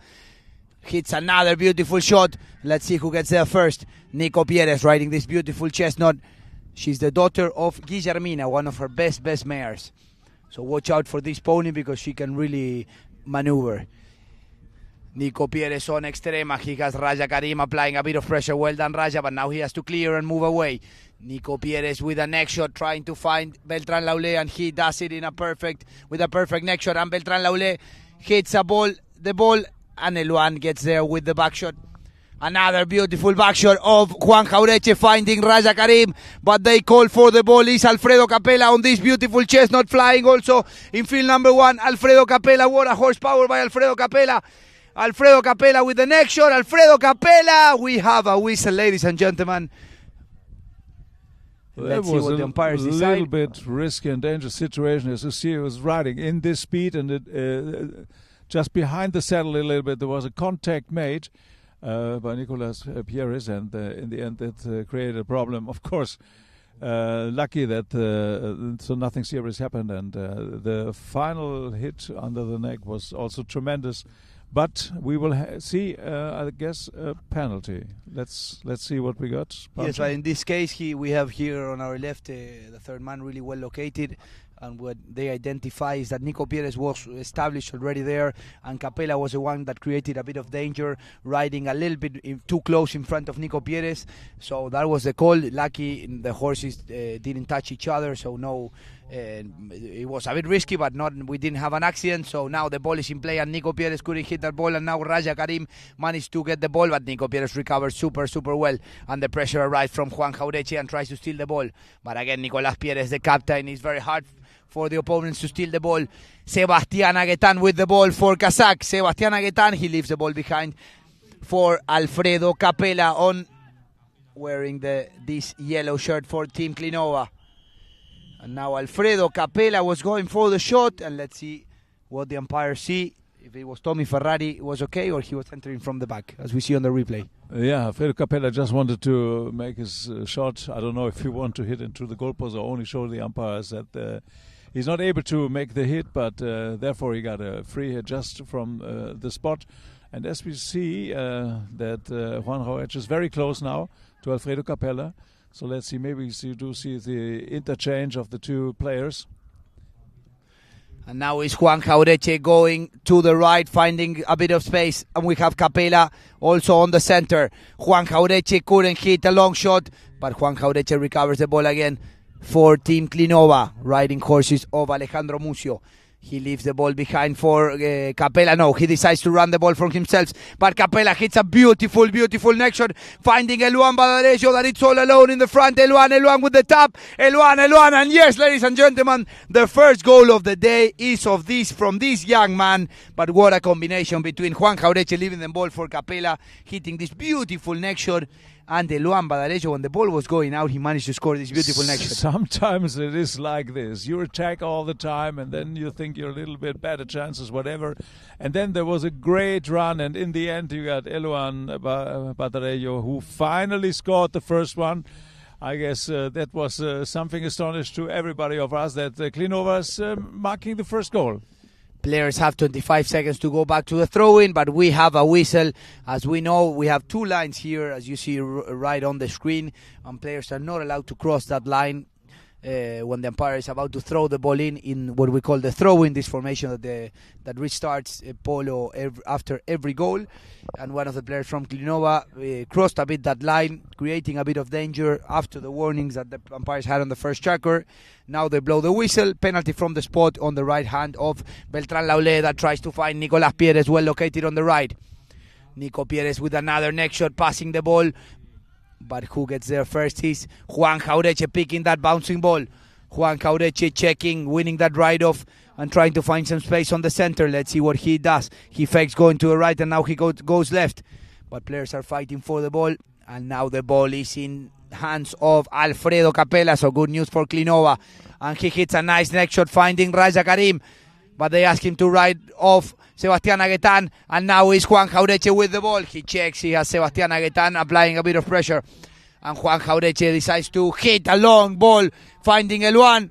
hits another beautiful shot. Let's see who gets there first. Nico Pieres riding this beautiful chestnut. She's the daughter of Guillermina, one of her best mares. So watch out for this pony, because she can really maneuver. Nico Pieres on extrema. He has Raja Karim applying a bit of pressure. Well done, Raja, but now he has to clear and move away. Nico Pieres with a neck shot trying to find Beltran Laulé, and he does it with a perfect neck shot. And Beltran Laulé hits the ball, and Eluan gets there with the back shot. Another beautiful back shot of Juan Jaureche finding Raja Karim, but they call for the ball. Is Alfredo Capella on this beautiful chestnut flying also in field number 1. Alfredo Capella, what a horsepower by Alfredo Capella. Alfredo Capella with the next shot. Alfredo Capella, we have a whistle, ladies and gentlemen. Let's see what the umpires decide. A little bit risky and dangerous situation. As you see, he was riding in this speed, and it, just behind the saddle a little bit, there was a contact made by Nicolas Pieres, and in the end it created a problem. Of course, lucky that so nothing serious happened, and the final hit under the neck was also tremendous. But we will see, I guess, a penalty. Let's see what we got. Yes, but in this case, we have here on our left the third man really well located. And what they identify is that Nico Pieres was established already there, and Capella was the one that created a bit of danger, riding a little bit too close in front of Nico Pieres. So that was the call. Lucky the horses didn't touch each other, so no. It was a bit risky, but we didn't have an accident. So now the ball is in play, and Nico Pieres couldn't hit that ball, and now Raja Karim managed to get the ball, but Nico Pieres recovered super well, and the pressure arrived from Juan Jaureche and tries to steal the ball. But again, Nicolas Pieres, the captain, is very hard for the opponents to steal the ball. Sebastián Aguetán with the ball for Kazakh. Sebastián Aguetán, he leaves the ball behind for Alfredo Capella on wearing this yellow shirt for Team Klinova. And now Alfredo Capella was going for the shot, and let's see what the umpires see. If it was Tommy Ferrari, it was okay, or he was entering from the back, as we see on the replay. Yeah, Alfredo Capella just wanted to make his shot. I don't know if he wanted to hit into the goalpost or only show the umpires that he's not able to make the hit, but therefore he got a free hit just from the spot. And as we see that Juan Jaureche is very close now to Alfredo Capella. So let's see, maybe you do see the interchange of the two players. And now is Juan Jaureche going to the right, finding a bit of space. And we have Capella also on the center. Juan Jaureche couldn't hit a long shot, but Juan Jaureche recovers the ball again for Team Klinova, riding horses of Alejandro Mucio. He leaves the ball behind for Capella. No, he decides to run the ball from himself. But Capella hits a beautiful neck shot, finding Eluan Badarejo that it's all alone in the front. Eluan with the tap. Eluan. And yes, ladies and gentlemen, the first goal of the day is from this young man. But what a combination between Juan Jaureche leaving the ball for Capella, hitting this beautiful neck shot, and Eluan Badarejo, when the ball was going out, he managed to score this beautiful neck shot. Sometimes it is like this. You attack all the time, and then you think you're a little bit better chances, whatever. And then there was a great run, and in the end you got Eluan Badarejo, who finally scored the first one. I guess that was something astonished to everybody of us, that Klinova is marking the first goal. Players have 25 seconds to go back to the throw-in, but we have a whistle. As we know, we have two lines here, as you see right on the screen, and players are not allowed to cross that line when the umpire is about to throw the ball in what we call the throw-in, this formation that restarts Polo after every goal. And one of the players from Klinova crossed a bit that line, creating a bit of danger after the warnings that the umpires had on the first chukker. Now they blow the whistle. Penalty from the spot on the right hand of Beltran Laulé, that tries to find Nicolas Pieres, well located on the right. Nico Pieres with another neck shot, passing the ball. But who gets there first is Juan Jaureche, picking that bouncing ball. Juan Jaureche checking, winning that ride-off, and trying to find some space on the center. Let's see what he does. He fakes going to the right, and now he goes left. But players are fighting for the ball, and now the ball is in hands of Alfredo Capella, so good news for Klinova. And he hits a nice neck shot, finding Raja Karim, but they ask him to ride off Sebastián Aguetán, and now is Juan Jaureche with the ball. He checks, he has Sebastián Aguetán applying a bit of pressure, and Juan Jaureche decides to hit a long ball, finding Eluan.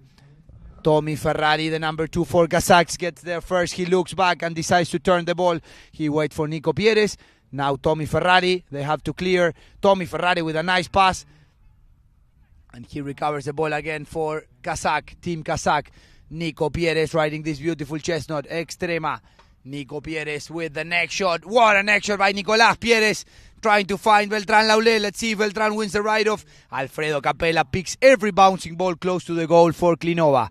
Tommy Ferrari, the number 2 for Kazakhs, gets there first. He looks back and decides to turn the ball. He waits for Nico Pieres. Now Tommy Ferrari, they have to clear. Tommy Ferrari with a nice pass, and he recovers the ball again for Kazakh, Team Kazakh. Nico Pieres riding this beautiful chestnut, extrema. Nico Pieres with the next shot. What a next shot by Nicolás Pieres. Trying to find Beltrán Laulé. Let's see if Beltrán wins the ride-off. Alfredo Capella picks every bouncing ball close to the goal for Klinova.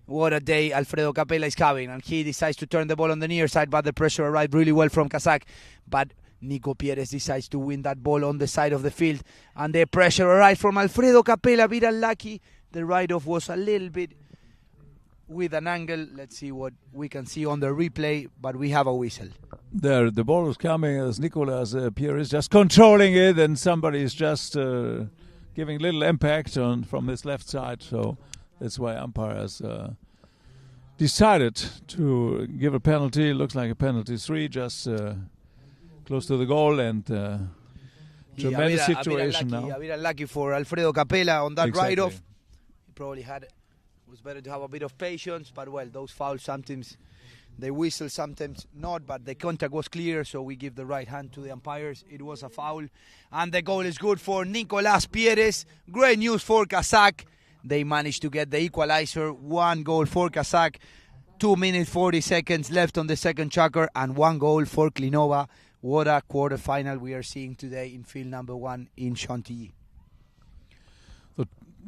What a day Alfredo Capella is having. And he decides to turn the ball on the near side, but the pressure arrived really well from Kazakh. But Nico Pieres decides to win that ball on the side of the field. And the pressure arrived from Alfredo Capella. A bit unlucky. The ride-off was a little bit with an angle. Let's see what we can see on the replay, but we have a whistle. There, the ball is coming as Nicolas Pierre is just controlling it, and somebody is just giving little impact from his left side. So that's why umpire has decided to give a penalty. Looks like a penalty 3, just close to the goal, and tremendous situation now. A bit unlucky for Alfredo Capella on that Exactly. ride-off. He probably was better to have a bit of patience, but well, those fouls sometimes they whistle, sometimes not, but the contact was clear, so we give the right hand to the umpires. It was a foul, and the goal is good for Nicolás Pieres. Great news for Kazakh. They managed to get the equalizer. 1 goal for Kazakh. 2 minutes 40 seconds left on the second chukker, and 1 goal for Klinova. What a quarterfinal we are seeing today in field number 1 in Chantilly.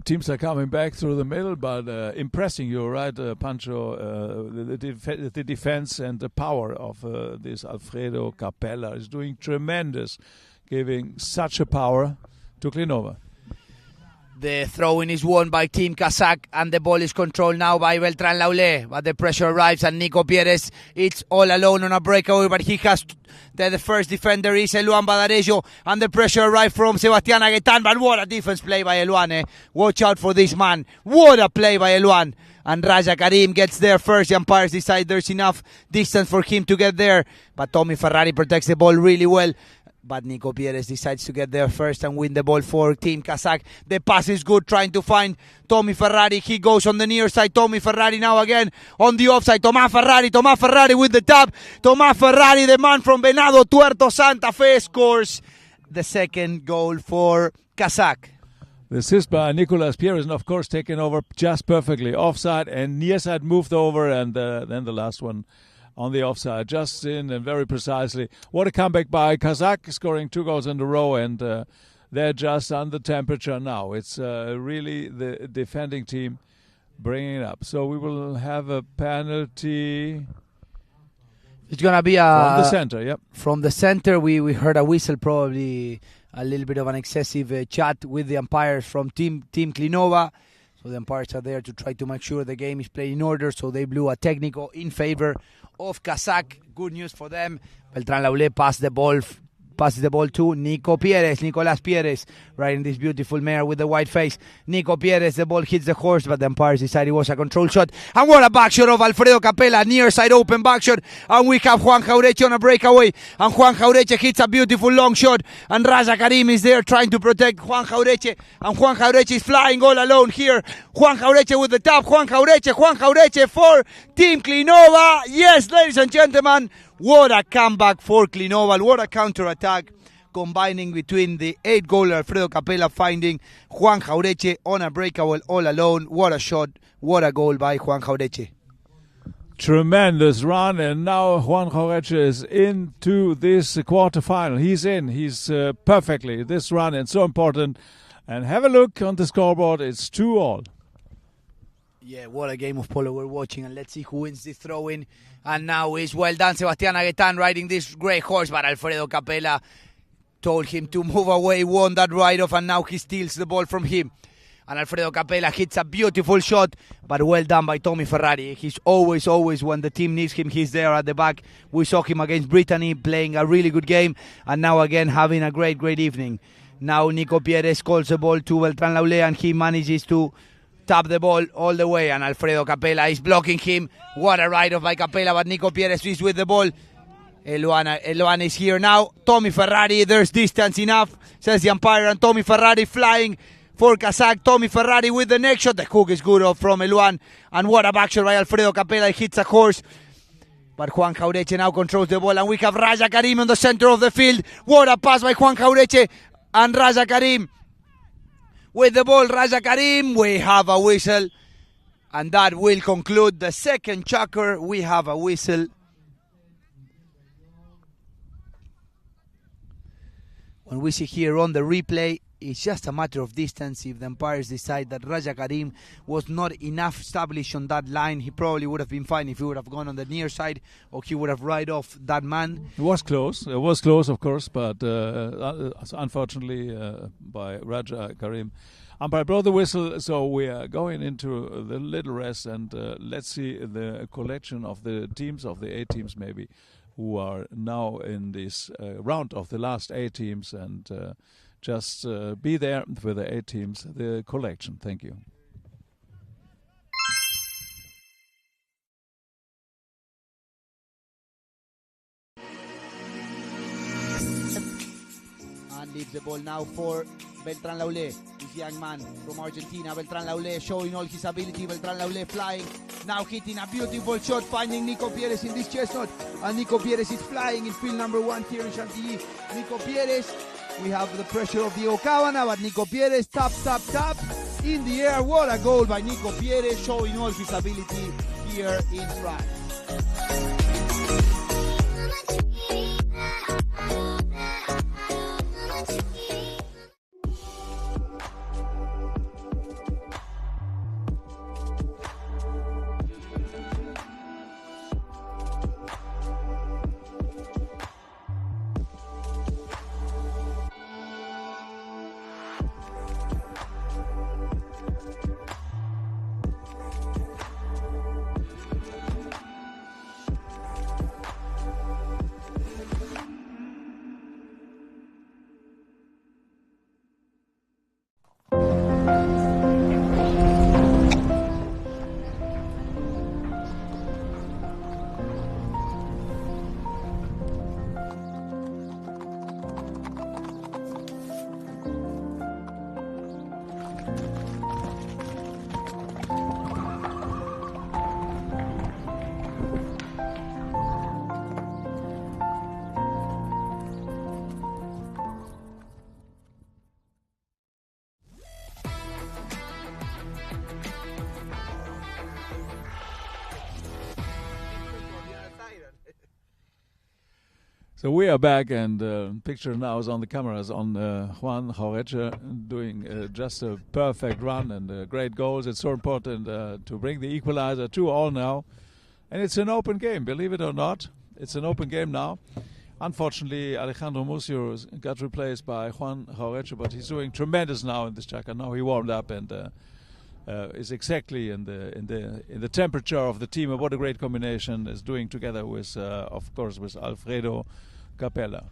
Teams are coming back through the middle, but impressing you, right, Pancho? The defense and the power of this Alfredo Capella is doing tremendous, giving such a power to Klinova. The throw-in is won by Team Kazakh, and the ball is controlled now by Beltrán Laulé. But the pressure arrives, and Nico Pieres, it's all alone on a breakaway, but he has the first defender is Eluan Badarejo, and the pressure arrived from Sebastián Aguetán. But what a defense play by Eluan, eh? Watch out for this man. What a play by Eluan. And Raja Karim gets there first. The umpires decide there's enough distance for him to get there. But Tommy Ferrari protects the ball really well. But Nico Pieres decides to get there first and win the ball for Team Kazakh. The pass is good, trying to find Tommy Ferrari. He goes on the near side. Tommy Ferrari now again on the offside. Tomás Ferrari with the tap. Tomás Ferrari, the man from Venado Tuerto, Santa Fe, scores the second goal for Kazakh. The assist by Nicolas Pierre, and of course taken over just perfectly. Offside and near side moved over, and then the last one on the offside, just in and very precisely. What a comeback by Kazakh, scoring 2 goals in a row, and they're just under temperature now. It's really the defending team bringing it up. So we will have a penalty. It's going to be from the center, yep. From the center, we heard a whistle, probably a little bit of an excessive chat with the umpires from Team Klinova. So the umpires are there to try to make sure the game is played in order. So they blew a technical in favor of Kazakh. Good news for them. Beltrán Laulé passes the ball to Nico Pieres, Nicolás Pieres, riding this beautiful mare with the white face. Nico Pieres, the ball hits the horse, but the umpires decided it was a control shot. And what a back shot of Alfredo Capella, near side open back shot. And we have Juan Jaureche on a breakaway. And Juan Jaureche hits a beautiful long shot. And Raja Karim is there trying to protect Juan Jaureche. And Juan Jaureche is flying all alone here. Juan Jaureche with the tap. Juan Jaureche for Team Klinova. Yes, ladies and gentlemen. What a comeback for Klinova. What a counter-attack, combining between the 8-goaler Alfredo Capella finding Juan Jaureche on a breakaway all alone. What a shot. What a goal by Juan Jaureche. Tremendous run, and now Juan Jaureche is into this quarterfinal. He's in. He's perfectly. This run is so important. And have a look on the scoreboard. It's 2-2. Yeah, what a game of polo we're watching, and let's see who wins this throw-in. And now is well done, Sebastián Aguetán riding this great horse, but Alfredo Capella told him to move away, won that ride-off, and now he steals the ball from him. And Alfredo Capella hits a beautiful shot, but well done by Tommy Ferrari. He's always, when the team needs him, he's there at the back. We saw him against Brittany playing a really good game, and now again having a great evening. Now Nico Pieres calls the ball to Beltrán Laulé, and he manages to tap the ball all the way, and Alfredo Capella is blocking him. What a ride-off by Capella, but Nico Pieres is with the ball. Eluan is here now. Tommy Ferrari, there's distance enough, says the umpire, and Tommy Ferrari flying for Kazakh. Tommy Ferrari with the next shot. The hook is good from Eluan, and what a back shot by Alfredo Capella. He hits a horse, but Juan Jaureche now controls the ball, and we have Raja Karim on the center of the field. What a pass by Juan Jaureche, and Raja Karim with the ball. Raja Karim, we have a whistle, and that will conclude the second chukker. We have a whistle. when we see here on the replay, it's just a matter of distance. If the umpires decide that Raja Karim was not enough established on that line, he probably would have been fine if he would have gone on the near side, or he would have ride off that man. It was close. It was close, of course, but unfortunately by Raja Karim. Umpire blow the whistle, so we are going into the little rest, and let's see the collection of the teams, of the 8 teams maybe, who are now in this round of the last 8 teams, and just be there with the 8 teams, the collection. Thank you. And leaves the ball now for Beltrán Laulé, this young man from Argentina. Beltrán Laulé showing all his ability. Beltrán Laulé flying, now hitting a beautiful shot, finding Nico Pieres in this chestnut. And Nico Pieres is flying in field number 1 here in Chantilly. Nico Pieres, we have the pressure of the Ocabana, but Nico Pieres, tap, tap, tap, in the air. What a goal by Nico Pieres, showing all his ability here in France. So we are back, and picture now is on the cameras on Juan Jauretche doing just a perfect run and great goals. It's so important to bring the equalizer 2-2 now. And it's an open game, believe it or not. It's an open game now. Unfortunately, Alejandro Mucio got replaced by Juan Jauretche, but he's doing tremendous now in this chukker. Now he warmed up and is exactly in the temperature of the team. And what a great combination is doing together with, of course, with Alfredo Capella.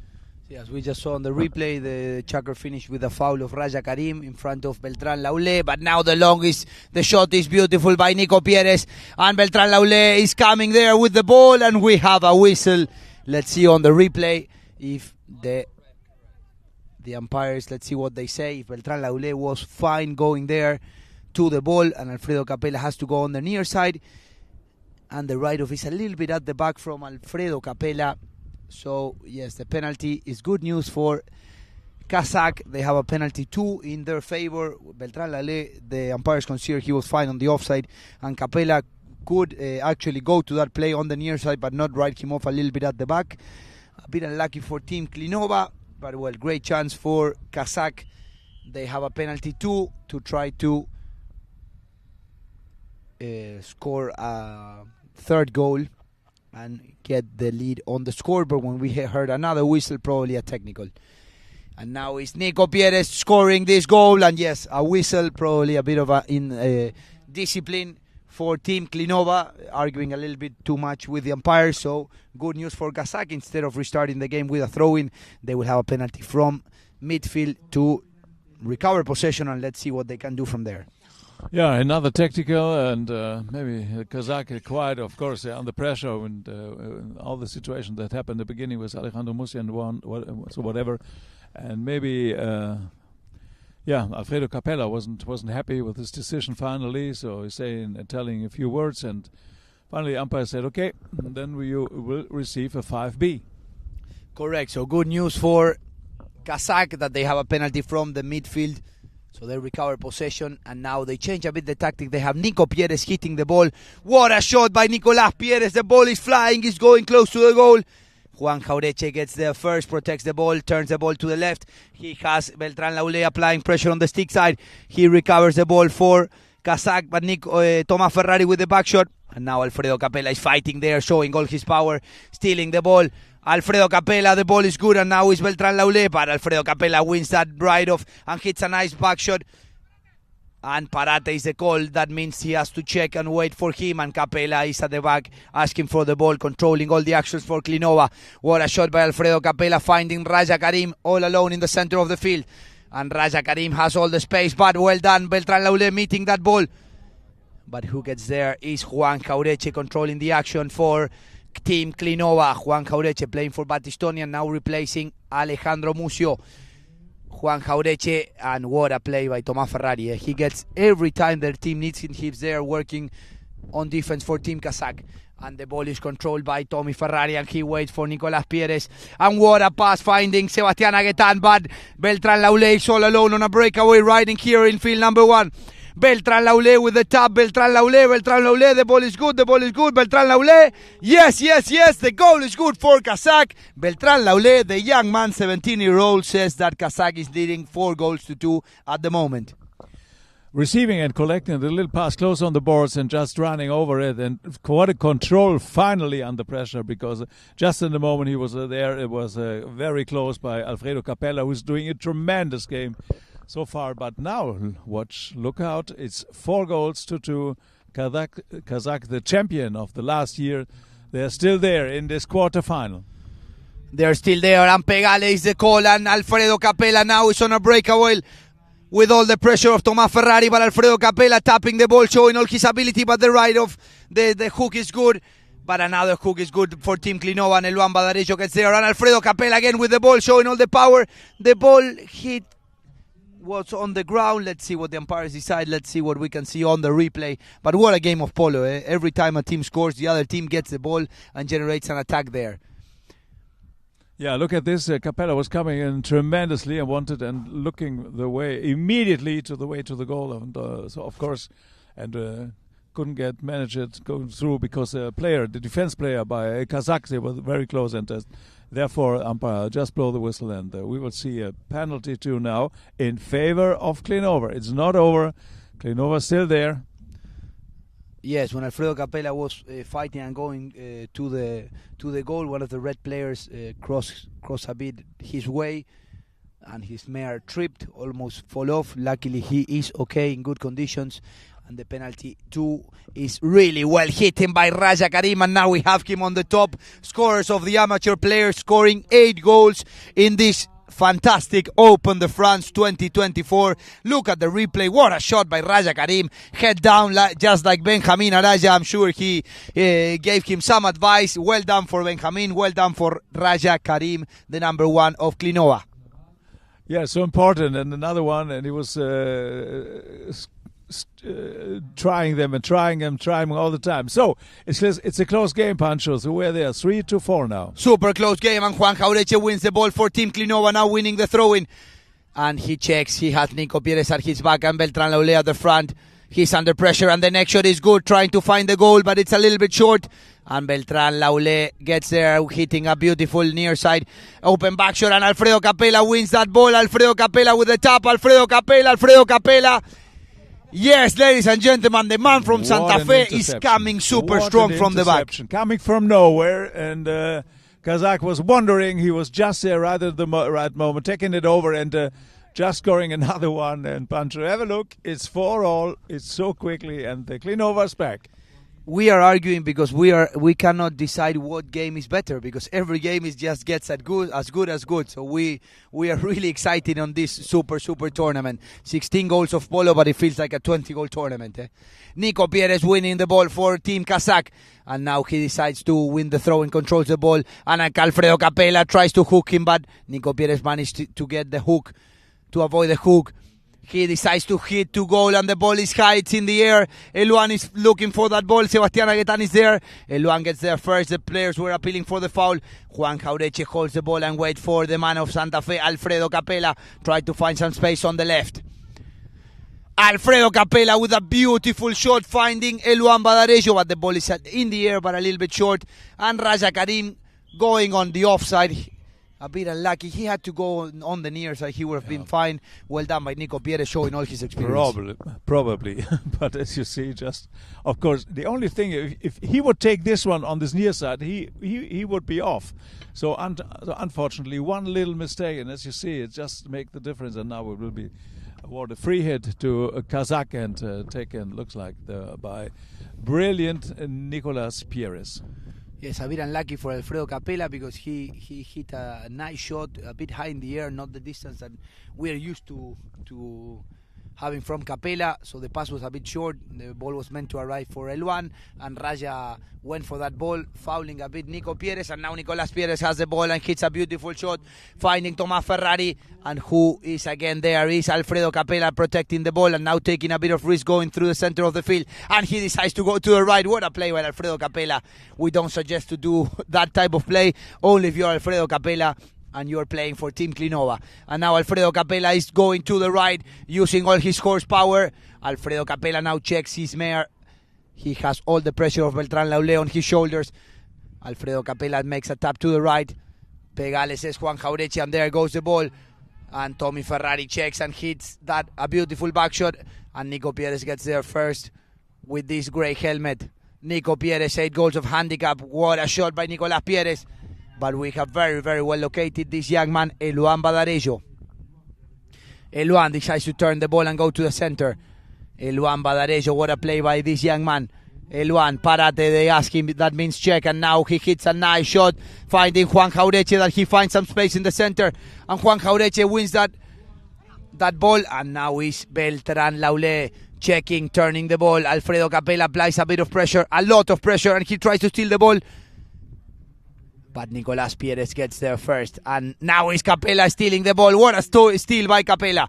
Yes, we just saw on the replay the chukker finished with a foul of Raja Karim in front of Beltrán Laulé, but now the shot is beautiful by Nico Pieres, and Beltrán Laulé is coming there with the ball, and we have a whistle. Let's see on the replay if the umpires, let's see what they say. If Beltrán Laulé was fine going there to the ball, and Alfredo Capella has to go on the near side, and the right of is a little bit at the back from Alfredo Capella. So yes, the penalty is good news for Kazakh. They have a penalty 2 in their favor. Beltrán Laulé, the umpires consider he was fine on the offside, and Capella could actually go to that play on the near side but not ride him off a little bit at the back. A bit unlucky for Team Klinova, but well, great chance for Kazakh. They have a penalty 2 to try to score a third goal and get the lead on the scoreboard. When we heard another whistle, probably a technical. And now it's Nico Pieres scoring this goal, and yes, a whistle, probably a bit of a discipline for Team Klinova, arguing a little bit too much with the umpire. So good news for Kazakh. Instead of restarting the game with a throw-in, they will have a penalty from midfield to recover possession, and let's see what they can do from there. Yeah, another tactical, and maybe Kazakh quite, of course, under pressure, and all the situation that happened at the beginning with Alejandro Musi and whatever, and maybe Alfredo Capella wasn't happy with his decision finally, so he's telling a few words, and finally the umpire said, okay, then you will receive a 5B. Correct. So good news for Kazakh that they have a penalty from the midfield. So they recover possession, and now they change a bit the tactic. They have Nico Pieres hitting the ball. What a shot by Nicolas Pieres. The ball is flying, is going close to the goal. Juan Jaureche gets there first, protects the ball, turns the ball to the left. He has Beltrán Laulé applying pressure on the stick side. He recovers the ball for Kazakh, but Tomás Ferrari with the back shot. And now Alfredo Capella is fighting there, showing all his power, stealing the ball. Alfredo Capella, the ball is good, and now it's Beltrán Laulé, but Alfredo Capella wins that right off and hits a nice back shot. And Parate is the call. That means he has to check and wait for him. And Capella is at the back asking for the ball, controlling all the actions for Klinova. What a shot by Alfredo Capella, finding Raja Karim all alone in the center of the field. And Raja Karim has all the space, but well done. Beltrán Laulé meeting that ball. But who gets there is Juan Jaureche controlling the action for Team Klinova. Juan Jaureche playing for Battistonian, now replacing Alejandro Mucio. Juan Jaureche, and what a play by Tomás Ferrari. He gets every time their team needs him. He's there working on defense for Team Kazakh. And the ball is controlled by Tommy Ferrari, and he waits for Nicolás Pérez. And what a pass finding Sebastián Aguetán, but Beltrán Laulé is all alone on a breakaway riding here in field number 1. Beltrán Laulé with the tap, Beltrán Laulé, the ball is good, Beltrán Laulé, yes, the goal is good for Kazakh. Beltrán Laulé, the young man, 17-year-old, says that Kazakh is leading 4-2 at the moment. Receiving and collecting the little pass close on the boards and just running over it, and what a control finally under pressure, because just in the moment he was there, it was very close by Alfredo Capella, who's doing a tremendous game so far. But now, look out, it's 4-2. Kazakh, the champion of the last year, they're still there in this quarterfinal. They're still there, and Pegale is the call, and Alfredo Capella now is on a breakaway with all the pressure of Tomás Ferrari, but Alfredo Capella tapping the ball, showing all his ability, but the right of the hook is good. But another hook is good for Team Klinova, and Eluan Badarejo gets there, and Alfredo Capella again with the ball, showing all the power. The ball hit was on the ground. Let's see what the umpires decide. Let's see what we can see on the replay. But what a game of polo. Every time a team scores, the other team gets the ball and generates an attack there. Yeah, look at this. Capella was coming in tremendously and wanted and looking the way immediately to the goal. And so, of course, and couldn't manage it going through because the defense player by Kazakh, they were very close, and therefore umpire just blow the whistle, and we will see a penalty too now in favor of Klinova. It's not over. Klinova still there. Yes, when Alfredo Capella was fighting and going to the goal, one of the red players crossed a bit his way, and his mare tripped, almost fall off. Luckily, he is okay, in good conditions, and the penalty too is really well hidden by Raja Karim, and now we have him on the top scorers of the amateur players, scoring 8 goals in this fantastic Open de France 2024. Look at the replay. What a shot by Raja Karim. Head down just like Benjamin Araya. I'm sure he gave him some advice. Well done for Benjamin. Well done for Raja Karim, the number 1 of Klinova. Yeah, so important. And another one, and he was trying them all the time. So it's a close game, Pancho. So we're there 3-4 now. Super close game, and Juan Jaureche wins the ball for Team Klinova, now winning the throw-in. And he checks. He has Nico Pérez at his back and Beltrán Laulé at the front. He's under pressure, and the next shot is good, trying to find the goal, but it's a little bit short. And Beltrán Laulé gets there, hitting a beautiful near side open back shot, and Alfredo Capella wins that ball. Alfredo Capella with the tap. Alfredo Capella. Yes, ladies and gentlemen, the man from Santa Fe is coming super strong from the back. Coming from nowhere, and Kazakh was wondering. He was just there right at the right moment, taking it over and just scoring another one. And Pancho, have a look. It's 4-all. It's so quickly, and the Klinova's back. We are arguing because we cannot decide what game is better, because every game is just gets as good as good. So we are really excited on this super tournament. 16 goals of polo, but it feels like a 20-goal tournament. Nico Pérez winning the ball for Team Kazakh, and now he decides to win the throw and controls the ball. And Alfredo Capella tries to hook him, but Nico Pérez managed to get the hook, to avoid the hook. He decides to hit to goal, and the ball is high, it's in the air. Eluan is looking for that ball. Sebastián Aguetán is there. Eluan gets there first. The players were appealing for the foul. Juan Jaureche holds the ball and waits for the man of Santa Fe, Alfredo Capella, tried to find some space on the left. Alfredo Capella with a beautiful shot, finding Eluan Badarejo, but the ball is in the air but a little bit short. And Raja Karim going on the offside. A bit unlucky. He had to go on the near side. He would have been fine. Well done by Nico Pieres, showing all his experience. Probably. But as you see, just of course, the only thing, if he would take this one on this near side, he would be off. So unfortunately, one little mistake, and as you see, it just make the difference. And now it will be awarded a free hit to Kazakh and taken, looks like, by brilliant Nicolas Pieres. Yes, a bit unlucky for Alfredo Capella because he hit a nice shot a bit high in the air, not the distance that we're used to having from Capella, so the pass was a bit short. The ball was meant to arrive for L1, and Raja went for that ball, fouling a bit Nico Pieres, and now Nicolas Pieres has the ball and hits a beautiful shot, finding Tomás Ferrari, and who is again there is Alfredo Capella protecting the ball and now taking a bit of risk going through the center of the field, and he decides to go to the right. What a play by Alfredo Capella. We don't suggest to do that type of play, only if you're Alfredo Capella and you're playing for Team Klinova. And now Alfredo Capella is going to the right, using all his horsepower. Alfredo Capella now checks his mare. He has all the pressure of Beltrán Laulé on his shoulders. Alfredo Capella makes a tap to the right. Pegales says Juan Jaureche, and there goes the ball. And Tommy Ferrari checks and hits that, a beautiful back shot. And Nico Pieres gets there first with this grey helmet. Nico Pieres, 8 goals of handicap. What a shot by Nicolas Pieres. But we have very, very well located this young man, Eluan Badarejo. Eluan decides to turn the ball and go to the center. Eluan Badarejo, what a play by this young man. Eluan, parate, they ask him, that means check, and now he hits a nice shot, finding Juan Jaureche, that he finds some space in the center, and Juan Jaureche wins that ball, and now is Beltrán Laulé checking, turning the ball. Alfredo Capella applies a bit of pressure, a lot of pressure, and he tries to steal the ball. But Nicolas Pieres gets there first. And now is Capella stealing the ball. What a steal by Capella.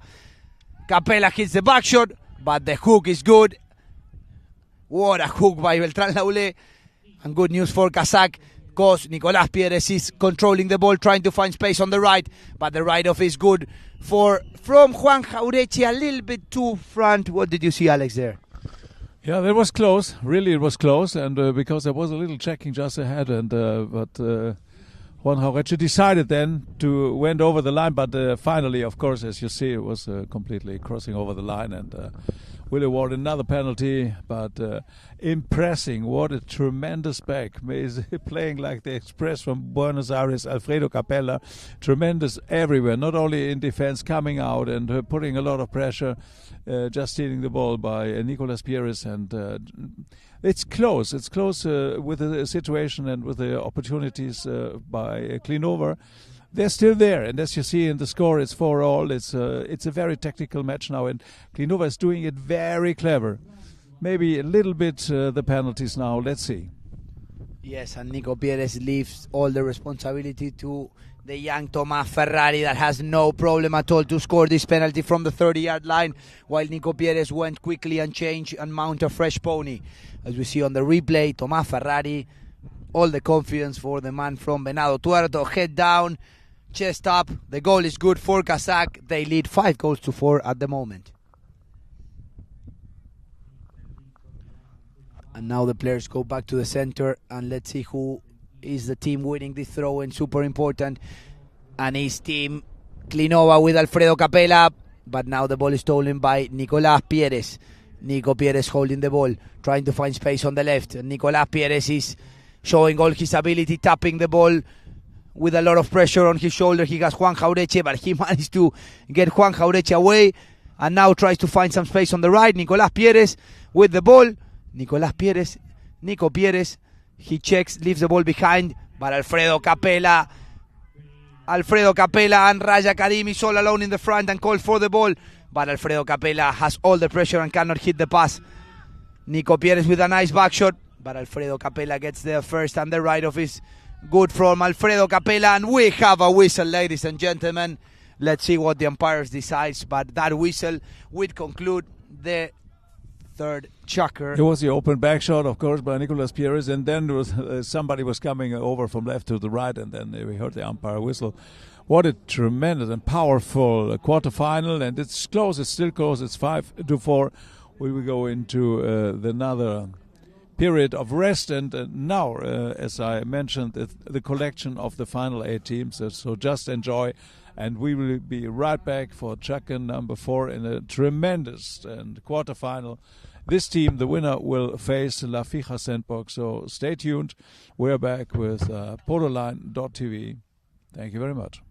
Capella hits the back shot, but the hook is good. What a hook by Beltrán Laulé. And good news for Kazakh, because Nicolas Pieres is controlling the ball, trying to find space on the right. But the right off is good from Juan Jaureche, a little bit too front. What did you see, Alex, there? Yeah, that was close. Really, it was close, and because there was a little checking just ahead, and but Juan Jaureche decided then to went over the line, but finally, of course, as you see, it was completely crossing over the line, and will award another penalty. But impressing! What a tremendous back! He's playing like the express from Buenos Aires, Alfredo Capella. Tremendous everywhere, not only in defense, coming out and putting a lot of pressure. Just stealing the ball by Nicolas Pieres, and it's close. It's close with the situation and with the opportunities by Klinova. They're still there, and as you see in the score, it's 4-4. It's a very tactical match now, and Klinova is doing it very clever. Maybe a little bit the penalties now. Let's see. Yes, and Nico Pieres leaves all the responsibility to the young Tomás Ferrari, that has no problem at all to score this penalty from the 30-yard line, while Nico Pieres went quickly and changed and mount a fresh pony. As we see on the replay, Tomás Ferrari, all the confidence for the man from Venado Tuerto. Head down, chest up. The goal is good for Kazakh. They lead 5-4 at the moment. And now the players go back to the center, and let's see who is the team winning this throw-in. Super important. And his team Klinova with Alfredo Capella, but now the ball is stolen by Nicolas Pieres. Nico Pieres holding the ball, trying to find space on the left. And Nicolas Pieres is showing all his ability, tapping the ball with a lot of pressure on his shoulder. He has Juan Jaureche, but he managed to get Juan Jaureche away, and now tries to find some space on the right. Nicolas Pieres with the ball. Nico Pieres, he checks, leaves the ball behind, but Alfredo Capella and Raja Karim is all alone in the front and calls for the ball, but Alfredo Capella has all the pressure and cannot hit the pass. Nico Pieres with a nice back shot, but Alfredo Capella gets there first, and the right of is good from Alfredo Capella, and we have a whistle, ladies and gentlemen. Let's see what the umpires decides, but that whistle would conclude the third chukker. It was the open back shot, of course, by Nicolas Pieres, and then there was somebody was coming over from left to the right, and then we heard the umpire whistle. What a tremendous and powerful quarterfinal, and it's close. It's still close. It's 5-4. We will go into another period of rest, and now, as I mentioned, the collection of the final 8 teams. So just enjoy, and we will be right back for chukker number 4 in a tremendous and quarterfinal. This team, the winner, will face La Fija Sandbox. So stay tuned. We're back with pololine.tv. Thank you very much.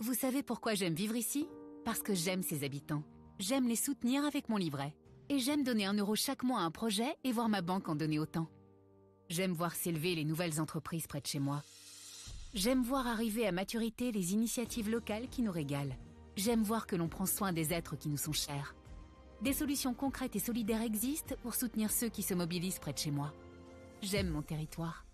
Vous savez pourquoi j'aime vivre ici? Parce que j'aime ses habitants. J'aime les soutenir avec mon livret. Et j'aime donner 1 euro chaque mois à un projet et voir ma banque en donner autant. J'aime voir s'élever les nouvelles entreprises près de chez moi. J'aime voir arriver à maturité les initiatives locales qui nous régalent. J'aime voir que l'on prend soin des êtres qui nous sont chers. Des solutions concrètes et solidaires existent pour soutenir ceux qui se mobilisent près de chez moi. J'aime mon territoire.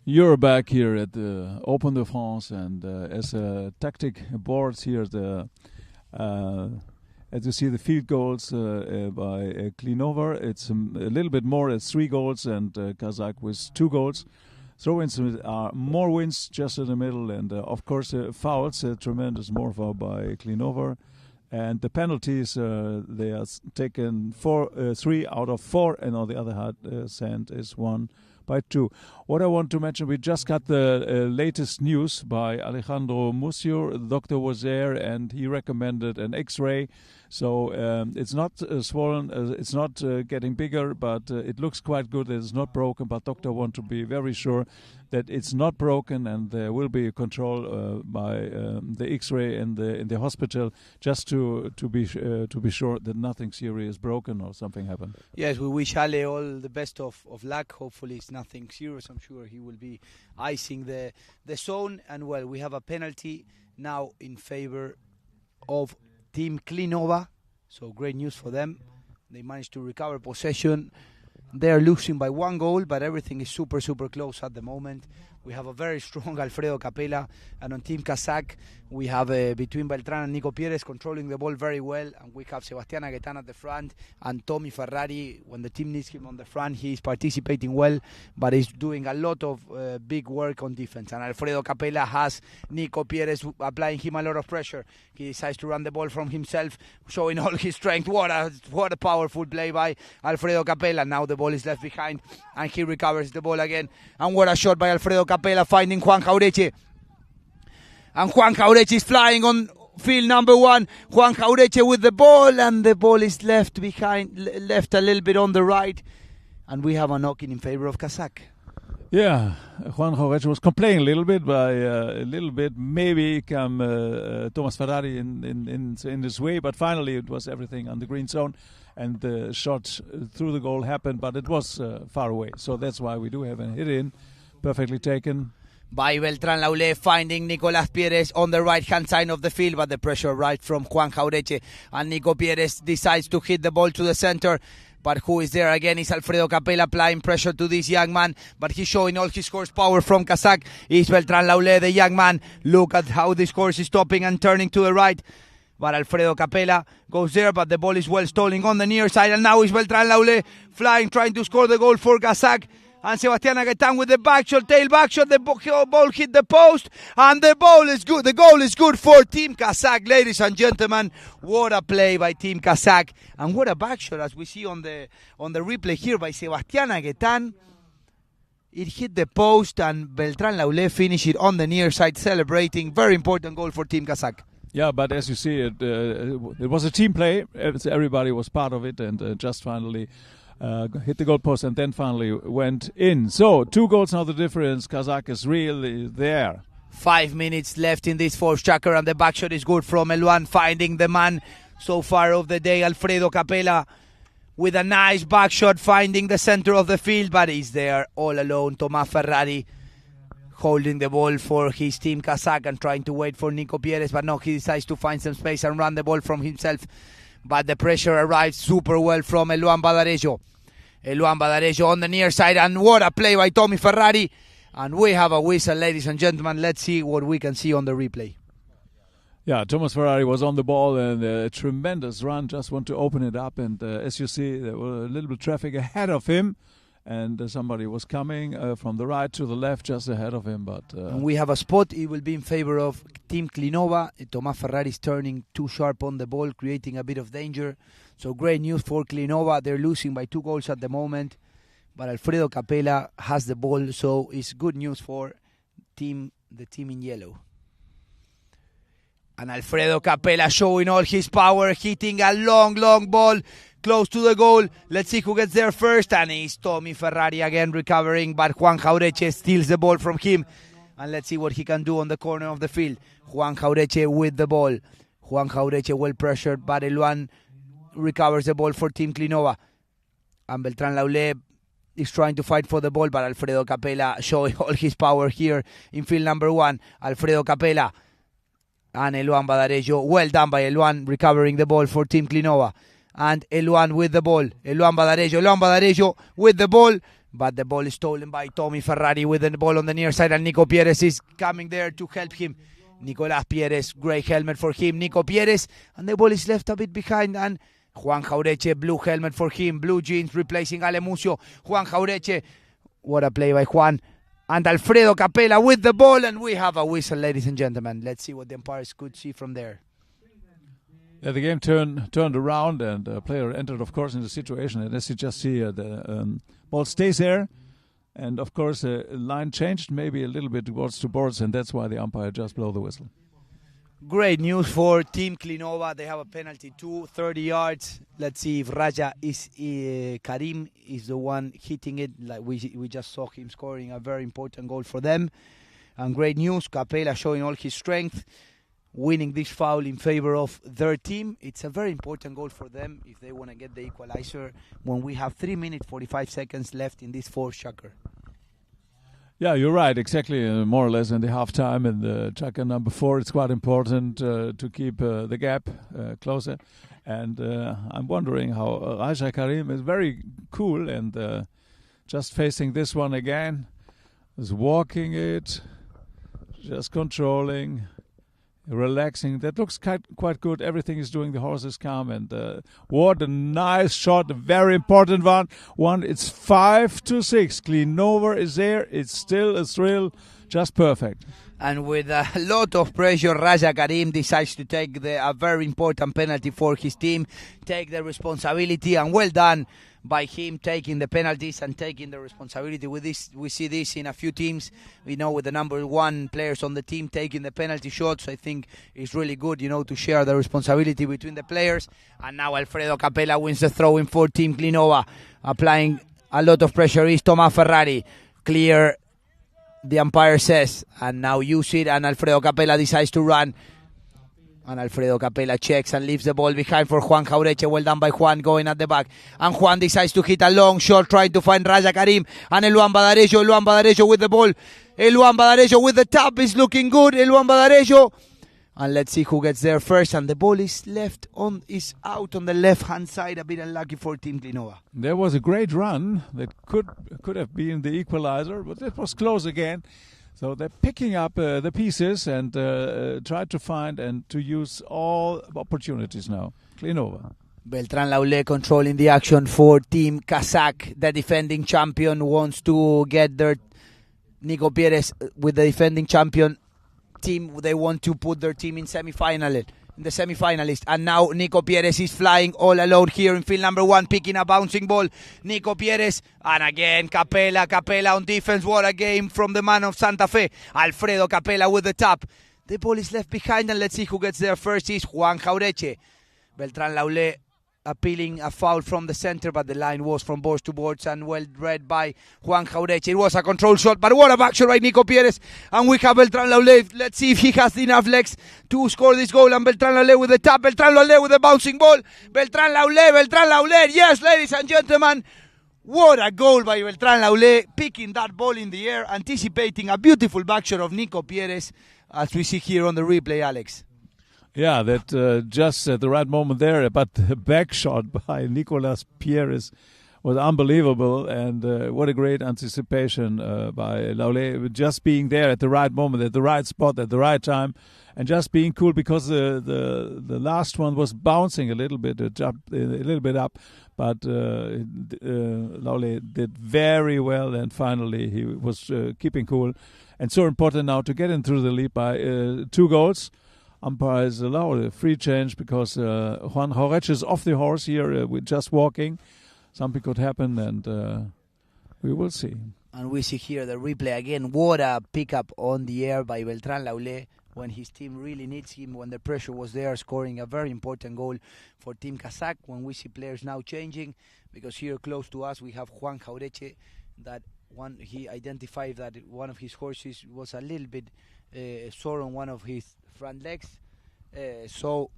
You're back here at the Open de France, and as a tactic boards here, as you see the field goals by Klinova, it's a little bit more. It's 3 goals, and Kazakh with 2 goals. Throw-ins are more wins just in the middle, and of course fouls, tremendous more foul by Klinova. And the penalties, they are taken 3 out of 4, and on the other hand, Sand is 1 by 2. What I want to mention, we just got the latest news by Alejandro Mucio. The doctor was there and he recommended an X-ray. So it's not swollen, it's not getting bigger, but it looks quite good. It's not broken, but doctor want to be very sure that it's not broken, and there will be a control by the X-ray in the hospital, just to be sure that nothing serious broken or something happened. Yes, we wish Ale all the best of luck. Hopefully it's nothing serious. I'm sure he will be icing the zone. And well, we have a penalty now in favor of Team Klinova. So great news for them. They managed to recover possession. They are losing by 1 goal, but everything is super, super close at the moment. We have a very strong Alfredo Capella, and on Team Kazakh, we have between Beltran and Nico Pieres controlling the ball very well, and we have Sebastián Aguetán at the front, and Tommy Ferrari. When the team needs him on the front, he is participating well, but he's doing a lot of big work on defense. And Alfredo Capella has Nico Pieres applying him a lot of pressure. He decides to run the ball from himself, showing all his strength. What a powerful play by Alfredo Capella. Now the ball is left behind, and he recovers the ball again. And what a shot by Alfredo Capella, finding Juan Jaureche. And Juan Jaureche is flying on field number 1. Juan Jaureche with the ball, and the ball is left behind, left a little bit on the right. And we have a knocking in favor of Kazakh. Yeah, Juan Jaureche was complaining a little bit by maybe come Thomas Ferrari in this way, but finally it was everything on the green zone, and the shot through the goal happened, but it was far away. So that's why we do have a hit in, perfectly taken. By Beltran Laulé, finding Nicolás Pieres on the right-hand side of the field, but the pressure arrived from Juan Jaureche, and Nico Pieres decides to hit the ball to the center. But who is there again is Alfredo Capella applying pressure to this young man, but he's showing all his horsepower from Kazakh. Is Beltran Laulé, the young man. Look at how this horse is stopping and turning to the right. But Alfredo Capella goes there, but the ball is well stolen on the near side, and now is Beltran Laulé flying, trying to score the goal for Kazakh. And Sebastián Aguetán with the backshot, tail backshot, the ball hit the post, and the ball is good. The goal is good for Team Kazakh, ladies and gentlemen. What a play by Team Kazakh, and what a backshot as we see on the replay here by Sebastián Aguetán. It hit the post, and Beltran Laulé finished it on the near side, celebrating. Very important goal for Team Kazakh. Yeah, but as you see, it was a team play. Everybody was part of it, and just finally hit the goalpost, and then finally went in. So 2 goals now the difference. Kazakh is really there. 5 minutes left in this fourth chukker, and the backshot is good from Eluan, finding the man so far of the day, Alfredo Capella, with a nice backshot, finding the center of the field, but he's there all alone. Tomás Ferrari holding the ball for his team Kazakh and trying to wait for Nico Pieres, but no, he decides to find some space and run the ball from himself. But the pressure arrives super well from Eluan Badarejo. Eluan Badarejo on the near side, and what a play by Tommy Ferrari. And we have a whistle, ladies and gentlemen. Let's see what we can see on the replay. Yeah, Thomas Ferrari was on the ball, and a tremendous run, just want to open it up. And as you see, there was a little bit of traffic ahead of him, and somebody was coming from the right to the left just ahead of him. But and we have a spot. It will be in favor of Team Klinova. Tomás Ferrari is turning too sharp on the ball, creating a bit of danger. So great news for Klinova. They're losing by 2 goals at the moment, but Alfredo Capella has the ball, so it's good news for the team in yellow. And Alfredo Capella showing all his power, hitting a long, long ball close to the goal. Let's see who gets there first, and it's Tommy Ferrari again recovering, but Juan Jaureche steals the ball from him. And let's see what he can do on the corner of the field. Juan Jaureche with the ball. Juan Jaureche well pressured, but Eluan recovers the ball for Team Klinova. And Beltran Laulé is trying to fight for the ball, but Alfredo Capella showing all his power here in field number 1. Alfredo Capella and Eluan Badarejo. Well done by Eluan, recovering the ball for Team Klinova. And Eluan with the ball. Eluan Badarejo with the ball. but the ball is stolen by Tommy Ferrari with the ball on the near side, and Nico Pieres is coming there to help him. Nicolás Pieres, grey helmet for him, Nico Pieres, and the ball is left a bit behind, and Juan Jaureche, blue helmet for him, blue jeans replacing Ale Mucio. Juan Jaureche, what a play by Juan, and Alfredo Capella with the ball, and we have a whistle, ladies and gentlemen. Let's see what the umpires could see from there. Yeah, the game turned around, and a player entered, of course, in the situation. And as you just see, the ball stays there. And, of course, the line changed maybe a little bit towards two boards, and that's why the umpire just blew the whistle. Great news for Team Klinova. They have a penalty, 30 yards. Let's see if Raja is Karim is the one hitting it. Like we just saw him scoring a very important goal for them. And great news, Capella showing all his strength, winning this foul in favor of their team. It's a very important goal for them if they want to get the equalizer when we have 3 minutes 45 seconds left in this fourth chukker. Yeah, you're right, exactly, more or less in the halftime. In the chukker number 4, it's quite important to keep the gap closer. And I'm wondering how Raja Karim is very cool and just facing this one again, is walking it, just controlling, relaxing. That looks quite good. Everything is doing. The horse is calm, and what a nice shot, a very important one. It's 5-6. Klinova is there. It's still a thrill, just perfect. And with a lot of pressure, Raja Karim decides to take a very important penalty for his team, take the responsibility, and well done by him taking the penalties and taking the responsibility. With this, we see this in a few teams. We know with the number 1 players on the team taking the penalty shots. I think it's really good, to share the responsibility between the players. And now Alfredo Capella wins the throw-in for Team Klinova, applying a lot of pressure. Is Tomás Ferrari clear? The umpire says, and now use it. And Alfredo Capella decides to run. And Alfredo Capella checks and leaves the ball behind for Juan Jaureche. Well done by Juan going at the back. And Juan decides to hit a long shot trying to find Raja Karim. And Eluan Badarejo with the ball. Eluan Badarejo with the tap is looking good. Eluan Badarejo. And let's see who gets there first. And the ball is out on the left-hand side. A bit unlucky for Team Klinova. There was a great run that could have been the equalizer, but it was close again. So they're picking up the pieces and try to find and to use all opportunities now. Klinova. Beltrán Laulé controlling the action for Team Kazakh. The defending champion wants to get their Nico Pieres with the defending champion team. They want to put their team in the semi-finalist. And now Nico Pieres is flying all alone here in field number 1, picking a bouncing ball. Nico Pieres, and again Capella on defense. What a game from the man of Santa Fe. Alfredo Capella with the tap. The ball is left behind, and let's see who gets there first. Is Juan Jaureche. Beltrán Laulé appealing a foul from the center, but the line was from boards to boards and well read by Juan Jaureche. It was a control shot, but what a back shot by Nico Pieres. And we have Beltrán Laulé. Let's see if he has enough legs to score this goal. And Beltrán Laulé with the tap. Beltrán Laulé with the bouncing ball. Beltrán Laulé. Yes, ladies and gentlemen. What a goal by Beltrán Laulé, picking that ball in the air, anticipating a beautiful back shot of Nico Pieres, as we see here on the replay, Alex. Yeah, that just at the right moment there, but the back shot by Nicolas Pieres was unbelievable, and what a great anticipation by Laulé, just being there at the right moment, at the right spot, at the right time, and just being cool, because the last one was bouncing a little bit, up, but Laulé did very well, and finally he was keeping cool, and so important now to get in through the lead by 2 goals. Umpires allow a free change because Juan Jaureche is off the horse here with just walking. Something could happen, and we will see. And we see here the replay again. What a pickup on the air by Beltrán Laulé when his team really needs him, when the pressure was there, scoring a very important goal for Team Kazakh. When we see players now changing, because here close to us we have Juan Jaureche, that one he identified that one of his horses was a little bit sore on one of his front legs, so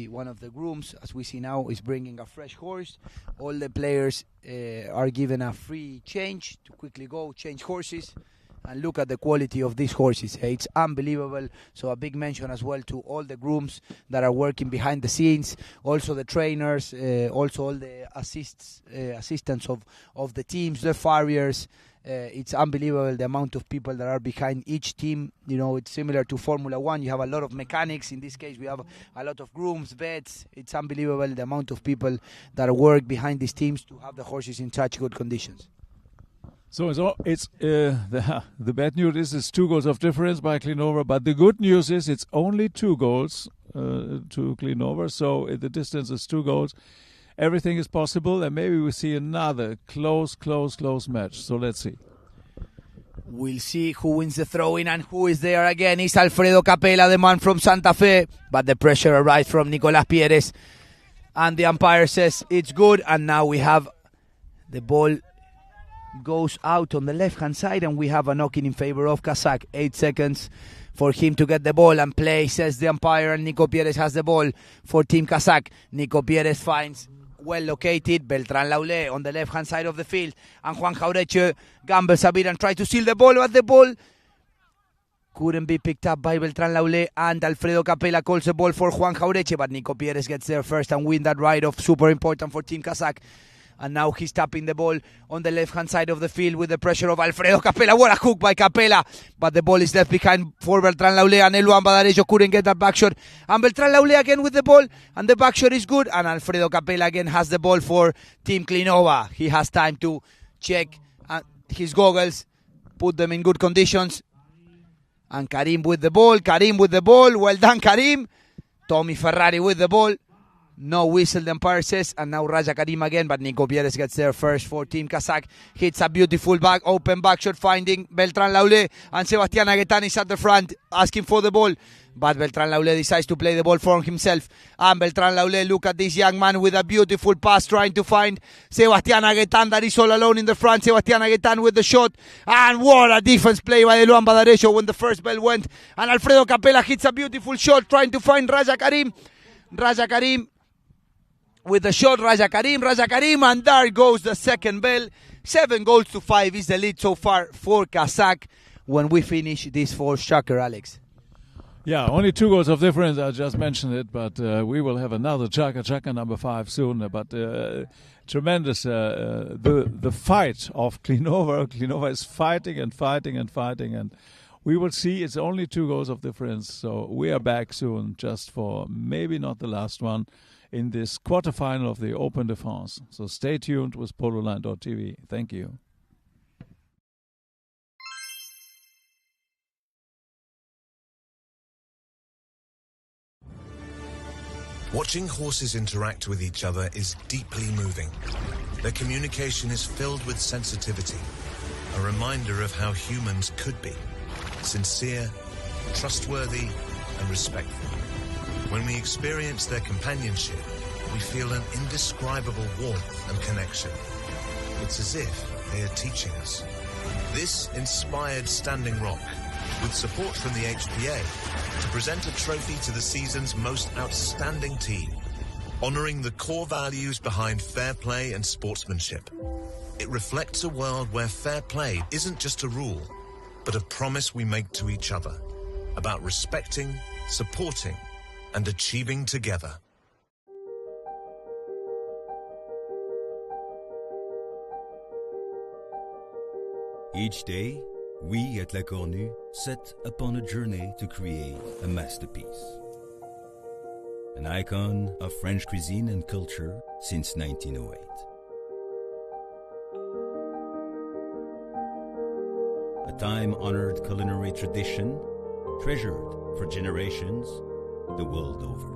one of the grooms, as we see now, is bringing a fresh horse. All the players are given a free change to quickly go change horses, And look at the quality of these horses. It's unbelievable. So a big mention as well to all the grooms that are working behind the scenes. Also the trainers, also all the assistants of the teams, the farriers. It's unbelievable the amount of people that are behind each team. You know, it's similar to Formula One. You have a lot of mechanics. In this case, we have a lot of grooms, vets. It's unbelievable the amount of people that work behind these teams to have the horses in such good conditions. So the bad news is it's 2 goals of difference by Cleanover, but the good news is it's only 2 goals to Cleanover. So the distance is 2 goals. Everything is possible, and maybe we see another close match. So let's see. We'll see who wins the throw-in and who is there again. It's Alfredo Capella, the man from Santa Fe. But the pressure arrives from Nicolás Pérez. And the umpire says it's good. And now we have the ball goes out on the left-hand side. And we have a knocking in favor of Kazakh. 8 seconds for him to get the ball and play, says the umpire. And Nico Pérez has the ball for Team Kazakh. Nico Pérez finds well located Beltrán Laulé on the left hand side of the field, and Juan Jaureche gambles a bit and tries to steal the ball, but the ball couldn't be picked up by Beltrán Laulé, and Alfredo Capella calls the ball for Juan Jaureche, but Nico Pérez gets there first and win that ride-off, super important for Team Kazakh. And now he's tapping the ball on the left-hand side of the field with the pressure of Alfredo Capella. What a hook by Capella. But the ball is left behind for Beltrán Laulé, and Eluan Badarejo couldn't get that back shot. And Beltrán Laulé again with the ball, and the back shot is good. And Alfredo Capella again has the ball for Team Cleanova. He has time to check his goggles, put them in good conditions. And Karim with the ball. Well done, Karim. Tommy Ferrari with the ball. No whistle, the umpire says, and now Raja Karim again, but Nico Pérez gets there first for Team Kazakh. Hits a beautiful open back shot, finding Beltrán Laulé, and Sebastián Aguetán is at the front, asking for the ball. But Beltrán Laulé decides to play the ball for himself. And Beltrán Laulé, look at this young man with a beautiful pass, trying to find Sebastián Aguetán, that is all alone in the front. Sebastián Aguetán with the shot. And what a defense play by Eluan Badarejo when the first bell went. And Alfredo Capella hits a beautiful shot, trying to find Raja Karim. Raja Karim with the shot, Raja Karim, and there goes the second bell. 7-5 is the lead so far for Kazakh when we finish this fourth chukker, Alex. Yeah, only 2 goals of difference, I just mentioned it, but we will have another chukker number 5 soon. But tremendous, the fight of Cleanova. Cleanova is fighting, and we will see it's only 2 goals of difference. So we are back soon, just for maybe not the last one, in this quarterfinal of the Open de France. So stay tuned with pololine.tv. Thank you. Watching horses interact with each other is deeply moving. Their communication is filled with sensitivity, a reminder of how humans could be: sincere, trustworthy, and respectful. When we experience their companionship, we feel an indescribable warmth and connection. It's as if they are teaching us. This inspired Standing Rock, with support from the HPA, to present a trophy to the season's most outstanding team, honoring the core values behind fair play and sportsmanship. It reflects a world where fair play isn't just a rule, but a promise we make to each other about respecting, supporting, and achieving together. Each day, we at La Cornue set upon a journey to create a masterpiece. An icon of French cuisine and culture since 1908. A time-honored culinary tradition, treasured for generations the world over.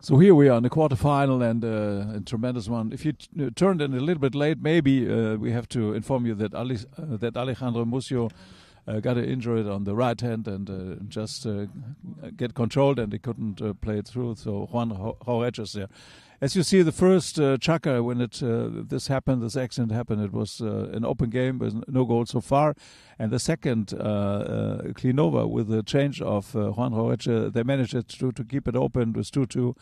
So here we are in the quarterfinal, and a tremendous one. If you turned in a little bit late, maybe we have to inform you that Alejandro Mucio got an injury on the right hand and just get controlled, and he couldn't play it through. So Juan Jauretche is there. As you see, the first chukker, when this accident happened, it was an open game with no goal so far. And the second, Klinova, with the change of Juan Jauretche, they managed to keep it open with 2-2.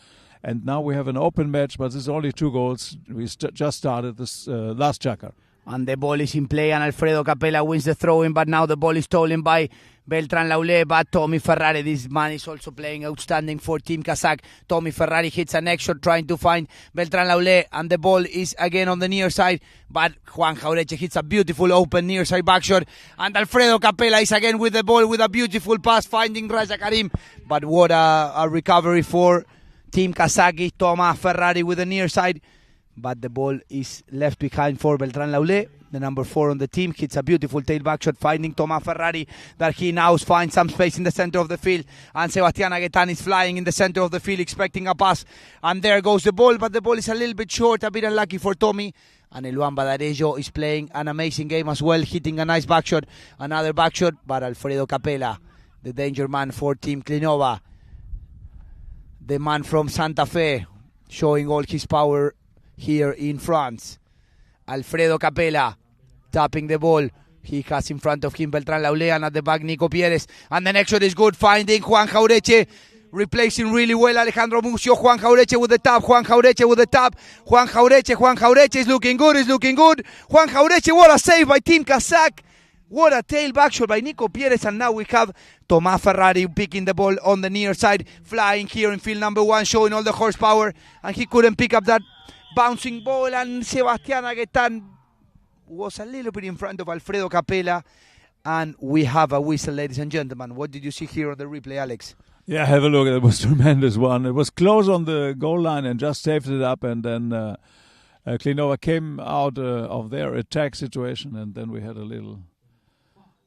And now we have an open match, but there's only 2 goals. We just started this last chukker. And the ball is in play, and Alfredo Capella wins the throw-in, but now the ball is stolen by Beltran Laulé, but Tommy Ferrari, this man is also playing outstanding for Team Kazakh. Tommy Ferrari hits a next shot trying to find Beltran Laulé, and the ball is again on the near side, but Juan Jauretche hits a beautiful open near side back shot, and Alfredo Capella is again with the ball with a beautiful pass finding Raja Karim, but what a recovery for Team Kazakh. Thomas Ferrari with the near side, but the ball is left behind for Beltran Laulé. The number 4 on the team hits a beautiful tailback shot, finding Thomas Ferrari, that he now finds some space in the center of the field. And Sebastián Aguetán is flying in the center of the field, expecting a pass. And there goes the ball, but the ball is a little bit short, a bit unlucky for Tommy. And Eluan Badarejo is playing an amazing game as well, hitting a nice back shot, another back shot. But Alfredo Capella, the danger man for Team Klinova, the man from Santa Fe, showing all his power here in France. Alfredo Capella tapping the ball. He has in front of him Beltran Laulé, and at the back Nico Pieres. And the next shot is good, finding Juan Jauretche, replacing really well Alejandro Mucio. Juan Jauretche with the tap, Juan Jauretche with the tap. Juan Jauretche is looking good, Juan Jauretche, what a save by Team Kazakh. What a tailback shot by Nico Pieres, and now we have Thomas Ferrari picking the ball on the near side, flying here in field number 1, showing all the horsepower, and he couldn't pick up that bouncing ball, and Sebastián Aguetán was a little bit in front of Alfredo Capella, and we have a whistle, ladies and gentlemen. What did you see here on the replay, Alex? Yeah, have a look. It was a tremendous one. It was close on the goal line and just saved it up, and then Klinova came out of their attack situation, and then we had a little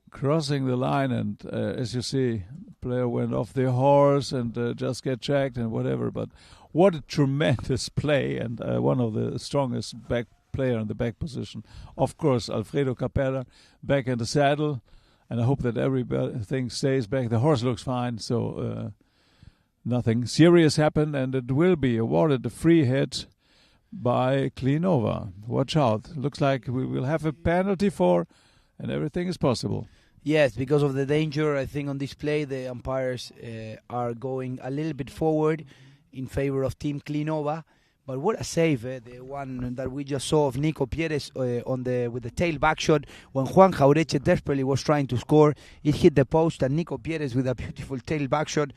crossing the line, and as you see, player went off the horse and just get checked and whatever. But what a tremendous play, and one of the strongest back player in the back position. Of course, Alfredo Capella back in the saddle, and I hope that everything stays back. The horse looks fine, so nothing serious happened, and it will be awarded a free hit by Klinova. Watch out. Looks like we will have a penalty and everything is possible. Yes, because of the danger, I think on this play the umpires are going a little bit forward in favor of Team Klinova. But what a save, the one that we just saw of Nico Pieres with the tail back shot. When Juan Jauretche desperately was trying to score, it hit the post, and Nico Pieres with a beautiful tail back shot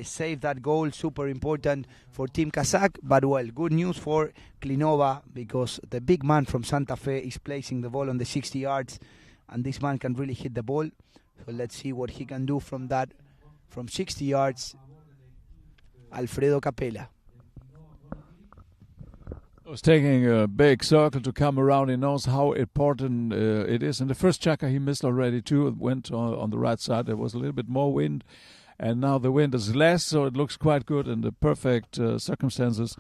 saved that goal. Super important for Team Kazakh. But, well, good news for Klinova, because the big man from Santa Fe is placing the ball on the 60 yards, and this man can really hit the ball. So let's see what he can do from 60 yards. Alfredo Capella. Was taking a big circle to come around. He knows how important it is. In the first chukker he missed already too. It went on the right side. There was a little bit more wind, and now the wind is less, so it looks quite good in the perfect circumstances.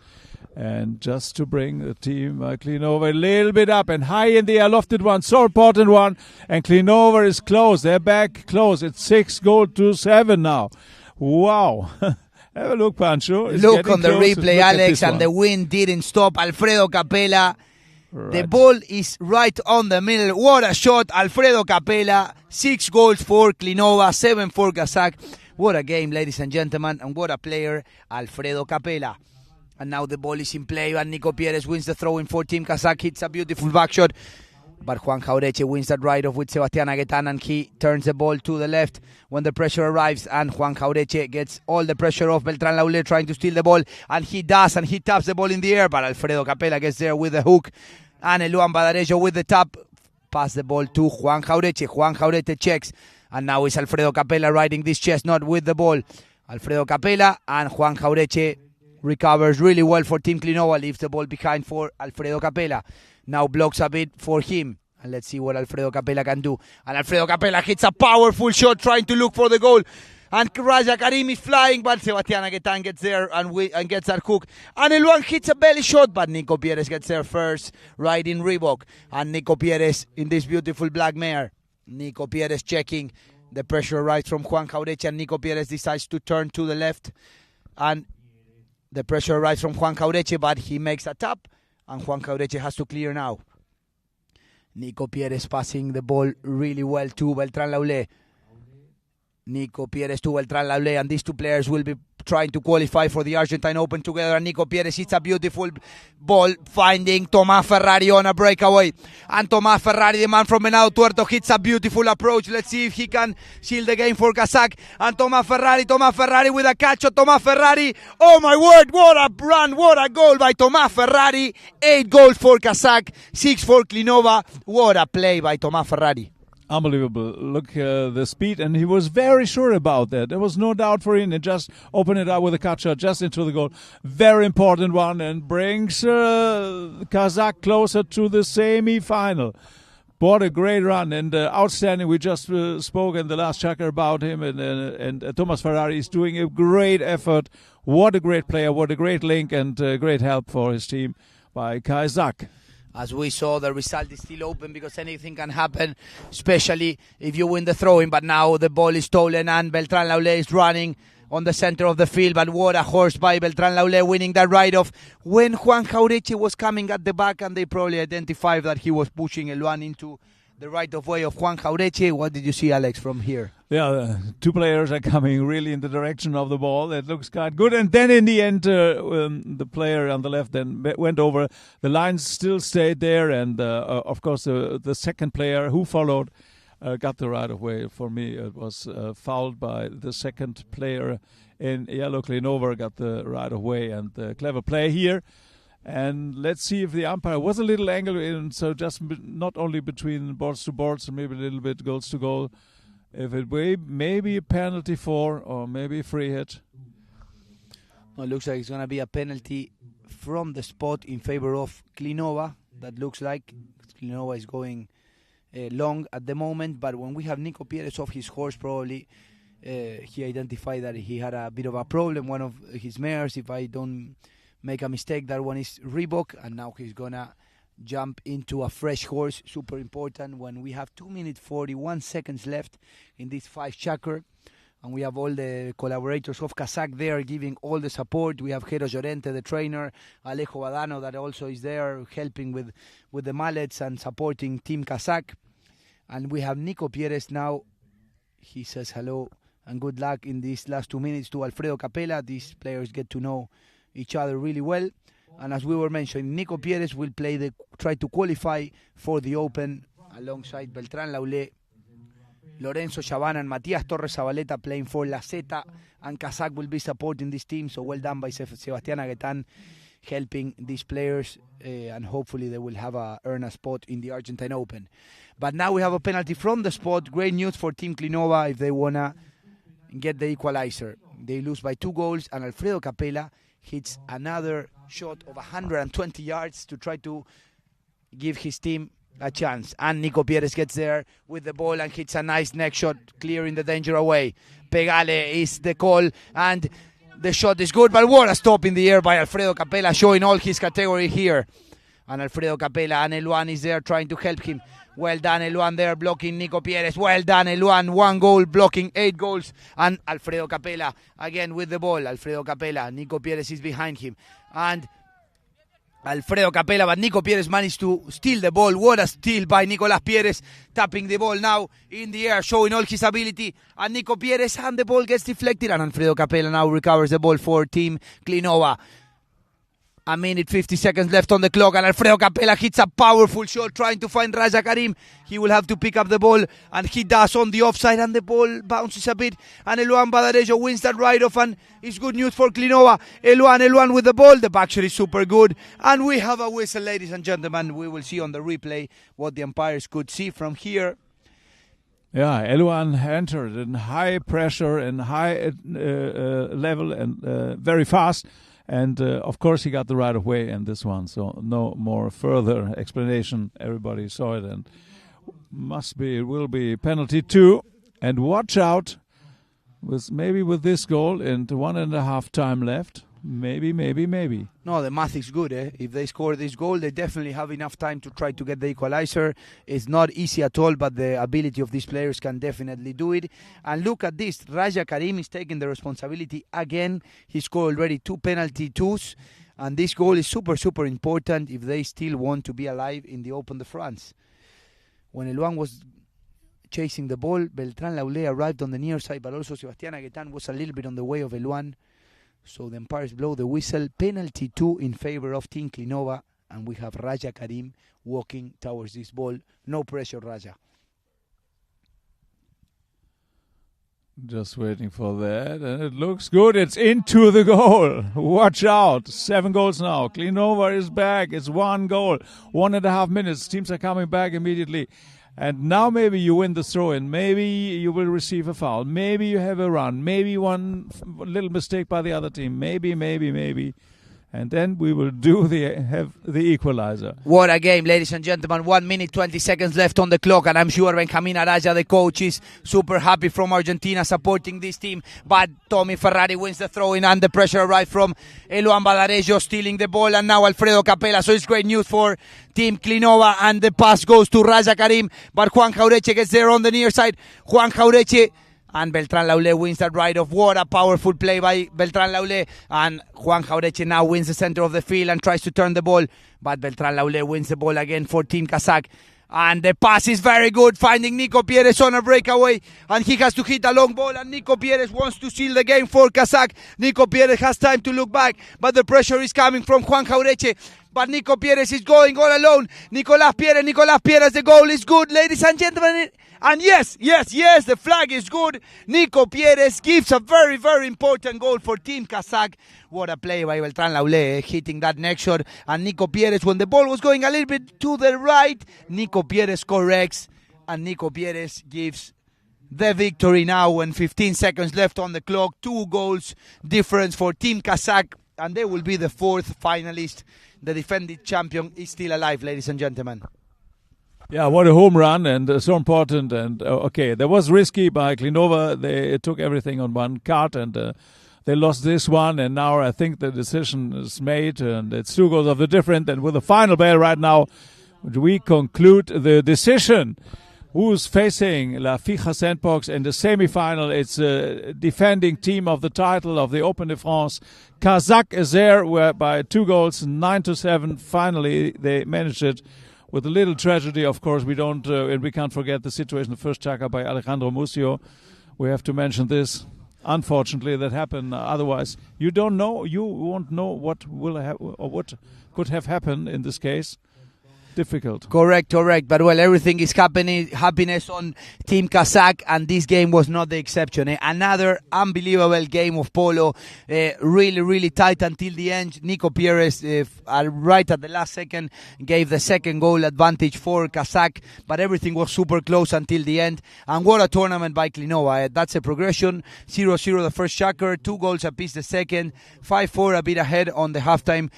And just to bring the team Klinova a little bit up and high in the air, lofted one, so important one. And Klinova is close. They're back close. It's 6-7 now. Wow. Have a look, Pancho. Look on the replay, Alex, and the wind didn't stop Alfredo Capella. Right. The ball is right on the middle. What a shot, Alfredo Capella. 6 goals for Klinova, 7 for Kazakh. What a game, ladies and gentlemen, and what a player, Alfredo Capella. And now the ball is in play, and Nico Pieres wins the throw-in for Team Kazakh. Hits a beautiful back shot, but Juan Jauretche wins that right-off with Sebastián Aguetán, and he turns the ball to the left when the pressure arrives, and Juan Jauretche gets all the pressure off Beltran Laulé trying to steal the ball, and he does, and he taps the ball in the air, but Alfredo Capella gets there with the hook, and Eluan Badarejo with the tap, pass the ball to Juan Jauretche. Juan Jauretche checks, and now it's Alfredo Capella riding this chestnut with the ball. Alfredo Capella and Juan Jauretche recovers really well for Team Klinova, leaves the ball behind for Alfredo Capella. Now blocks a bit for him. And let's see what Alfredo Capella can do. And Alfredo Capella hits a powerful shot trying to look for the goal. And Raja Karim is flying, but Sebastian Aguetan gets there and gets that hook. And Eluan hits a belly shot, but Nico Pieres gets there first, right in Reebok. And Nico Pieres in this beautiful black mare. Nico Pieres checking the pressure right from Juan Jauretche, and Nico Pieres decides to turn to the left. And the pressure right from Juan Jauretche, but he makes a tap, and Juan Jauretche has to clear now. Nico Pieres passing the ball really well to Beltrán Laulé. Nico Pieres to Beltrán Laulé, and these two players will be trying to qualify for the Argentine Open together. And Nico Pieres hits a beautiful ball, finding Tomás Ferrari on a breakaway. And Tomás Ferrari, the man from Venado Tuerto, hits a beautiful approach. Let's see if he can seal the game for Kazakh. And Tomás Ferrari with a catch of Tomás Ferrari. Oh my word, what a run, what a goal by Tomás Ferrari. 8 goals for Kazakh, 6 for Klinova. What a play by Tomás Ferrari. Unbelievable. Look, the speed, and he was very sure about that. There was no doubt for him. And just open it up with a cut shot just into the goal. Very important one, and brings Kazakh closer to the semi-final. What a great run, and outstanding. We just spoke in the last chukker about him, and Tomás Ferrari is doing a great effort. What a great player, what a great link, and great help for his team by Kazakh. As we saw, the result is still open because anything can happen, especially if you win the throw-in. But now the ball is stolen and Beltrán Laulé is running on the center of the field. But what a horse by Beltrán Laulé, winning that ride-off when Juan Jauretche was coming at the back, and they probably identified that he was pushing Eluan into the right-of way of Juan Jauretche. What did you see, Alex, from here? Yeah, two players are coming really in the direction of the ball. It looks quite good. And then in the end, the player on the left then went over. The lines still stayed there. And, of course, the second player who followed got the right-of-way. For me, it was fouled by the second player in yellow. Klinova got the right-of-way, and clever play here. And let's see if the umpire was a little angle in, so just not only between boards to boards, and maybe a little bit goals to goal. If it may be a penalty for, or maybe a free hit. Well, it looks like it's going to be a penalty from the spot in favor of Klinova. That looks like Klinova is going long at the moment, but when we have Nico Pieres off his horse, probably he identified that he had a bit of a problem. One of his mares, if I don't make a mistake, that one is Reebok, and now he's going to jump into a fresh horse. Super important when we have 2 minutes 41 seconds left in this 5 chukker, and we have all the collaborators of Kazakh there giving all the support. We have Jero Llorente, the trainer, Alejo Badano, that also is there helping with the mallets and supporting Team Kazakh. And we have Nico Pieres now. He says hello and good luck in these last 2 minutes to Alfredo Capella. These players get to know each other really well. And as we were mentioning, Nico Pieres will try to qualify for the Open alongside Beltrán Laulé, Lorenzo Chavana, and Matías Torres Zabaleta playing for La Zeta, and Kazakh will be supporting this team. So well done by Sebastián Aguetan helping these players, and hopefully they will earn a spot in the Argentine Open. But now we have a penalty from the spot. Great news for Team Klinova if they want to get the equalizer. They lose by 2 goals, and Alfredo Capella hits another shot of 120 yards to try to give his team a chance. And Nico Pieres gets there with the ball and hits a nice neck shot, clearing the danger away. Pegale is the call, and the shot is good, but what a stop in the air by Alfredo Capella, showing all his category here. And Alfredo Capella, and Eluan is there trying to help him. Well done, Eluan, there blocking Nico Pieres. Well done, Eluan. 1 goal, blocking 8 goals. And Alfredo Capella again with the ball. Alfredo Capella. Nico Pieres is behind him. And Alfredo Capella, but Nico Pieres managed to steal the ball. What a steal by Nicolas Pieres, tapping the ball now in the air, showing all his ability. And Nico Pieres, and the ball gets deflected. And Alfredo Capella now recovers the ball for Team Klinova. 1 minute 50 seconds left on the clock, and Alfredo Capella hits a powerful shot trying to find Raja Karim. He will have to pick up the ball, and he does on the offside, and the ball bounces a bit, and Eluan Badarejo wins that ride-off, and it's good news for Klinova. Eluan with the ball. The back shot is super good, and we have a whistle, ladies and gentlemen. We will see on the replay what the umpires could see from here. Yeah, Eluan entered in high pressure and high level and very fast. And, of course, he got the right-of-way in this one, so no more further explanation. Everybody saw it, and it will be penalty 2. And watch out, with this goal and 1.5 time left, maybe. No, the math is good. If they score this goal, they definitely have enough time to try to get the equalizer. It's not easy at all, but the ability of these players can definitely do it. And look at this. Raja Karim is taking the responsibility again. He scored already 2 penalty twos. And this goal is super, super important if they still want to be alive in the Open de France. When Eluan was chasing the ball, Beltrán Laulé arrived on the near side, but also Sebastián Aguetán was a little bit on the way of Eluan. So the umpires blow the whistle. Penalty 2 in favor of Team Klinova. And we have Raja Karim walking towards this ball. No pressure, Raja. Just waiting for that. And it looks good. It's into the goal. Watch out. 7 goals now. Klinova is back. It's 1 goal. 1.5 minutes. Teams are coming back immediately. And now maybe you win the throw-in. Maybe you will receive a foul. Maybe you have a run. Maybe one little mistake by the other team. Maybe. And then we will have the equalizer. What a game, ladies and gentlemen. 1 minute, 20 seconds left on the clock. And I'm sure Benjamin Araya, the coach, is super happy from Argentina supporting this team. But Tommy Ferrari wins the throw-in and the pressure arrived from Eluan Badarejo stealing the ball. And now Alfredo Capella. So it's great news for Team Klinova. And the pass goes to Raja Karim. But Juan Jaureche gets there on the near side. Juan Jaureche. And Beltrán Laulé wins that right of. What a powerful play by Beltrán Laulé. And Juan Jaureche now wins the center of the field and tries to turn the ball. But Beltrán Laulé wins the ball again for Team Kazakh. And the pass is very good, finding Nico Pieres on a breakaway. And he has to hit a long ball. And Nico Pieres wants to seal the game for Kazakh. Nico Pieres has time to look back. But the pressure is coming from Juan Jaureche. But Nico Pieres is going all alone. Nicolás Pieres, the goal is good, ladies and gentlemen. And yes, the flag is good. Nico Pieres gives a very, very important goal for Team Kazakh. What a play by Beltrán Laulé, hitting that next shot. And Nico Pieres, when the ball was going a little bit to the right, Nico Pieres corrects. And Nico Pieres gives the victory now when 15 seconds left on the clock. 2 goals difference for Team Kazakh. And they will be the 4th finalist. The defending champion is still alive, ladies and gentlemen. Yeah, what a home run, and so important. And okay, that was risky by Klinova. They took everything on one card, and they lost this one. And now I think the decision is made, and it's 2 goals of the difference. And with the final bell right now, we conclude the decision. Who's facing La Fija Sandbox in the semi-final? It's a defending team of the title of the Open de France. Kazakh is there, where by 2 goals, 9-7. Finally, they managed it. With a little tragedy, of course, we don't, and we can't forget the situation, the first chukker by Alejandro Mucio. We have to mention this. Unfortunately, that happened. Otherwise, you won't know what will or what could have happened in this case. Difficult. Correct. But well, everything is happiness on Team Kazakh, and this game was not the exception. Another unbelievable game of polo. Really, really tight until the end. Nico Pieres, right at the last second, gave the second goal advantage for Kazakh, but everything was super close until the end. And what a tournament by Klinova. That's a progression. 0-0 the first chukker, 2 goals apiece the second, 5-4 a bit ahead on the halftime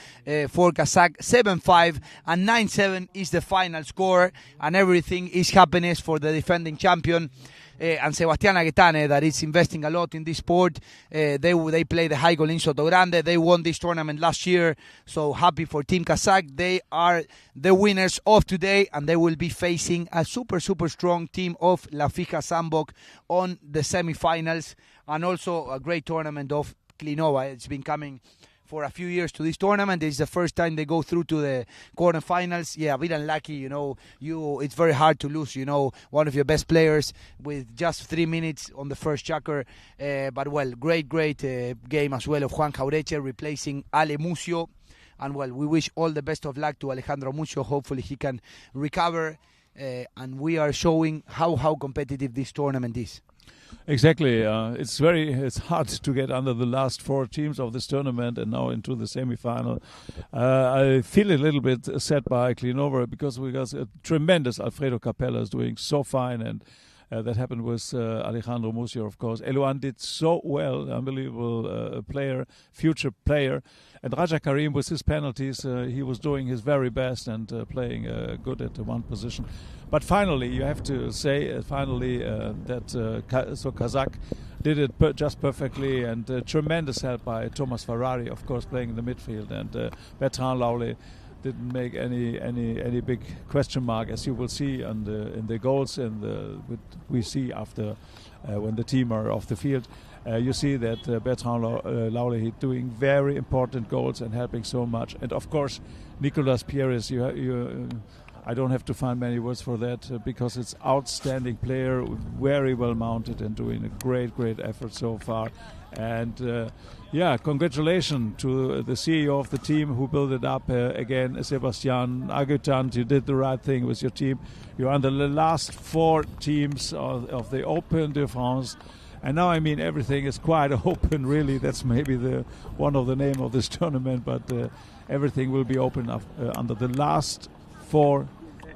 for Kazakh, 7-5 and 9-7 is the final score, and everything is happiness for the defending champion. And Sebastián Aguetán, that is investing a lot in this sport. They play the High Goal in Soto Grande. They won this tournament last year, so happy for Team Kazakh. They are the winners of today, and they will be facing a super, super strong team of La Fija Sandbox on the semifinals, and also a great tournament of Klinova. It's been coming for a few years to this tournament. This is the first time they go through to the quarterfinals. Yeah, a bit unlucky, it's very hard to lose, one of your best players with just 3 minutes on the first chukker. But well, great game as well of Juan Jaureche replacing Ale Mucio. And well, we wish all the best of luck to Alejandro Mucio. Hopefully he can recover. And we are showing how competitive this tournament is. Exactly. It's hard to get under the last 4 teams of this tournament and now into the semi-final. I feel a little bit sad by Klinova because a tremendous Alfredo Capella is doing so fine, and that happened with Alejandro Mucio, of course. Eluan did so well, unbelievable player, future player. And Raja Karim, with his penalties, he was doing his very best and playing good at one position. But finally, you have to say, that Kazakh did it just perfectly, and tremendous help by Thomas Ferrari, of course, playing in the midfield, and Bertrand Laulé didn't make any big question mark, as you will see in the goals we see after when the team are off the field. You see that Bertrand Laulé doing very important goals and helping so much, and of course Nicolas Pieris. I don't have to find many words for that because it's outstanding player, very well mounted and doing a great effort so far. And congratulations to the CEO of the team who built it up again, Sebastian Agutant. You did the right thing with your team. You're under the last 4 teams of the Open de France. And now, I mean, everything is quite open, really. That's maybe one of the name of this tournament, but everything will be open under the last 4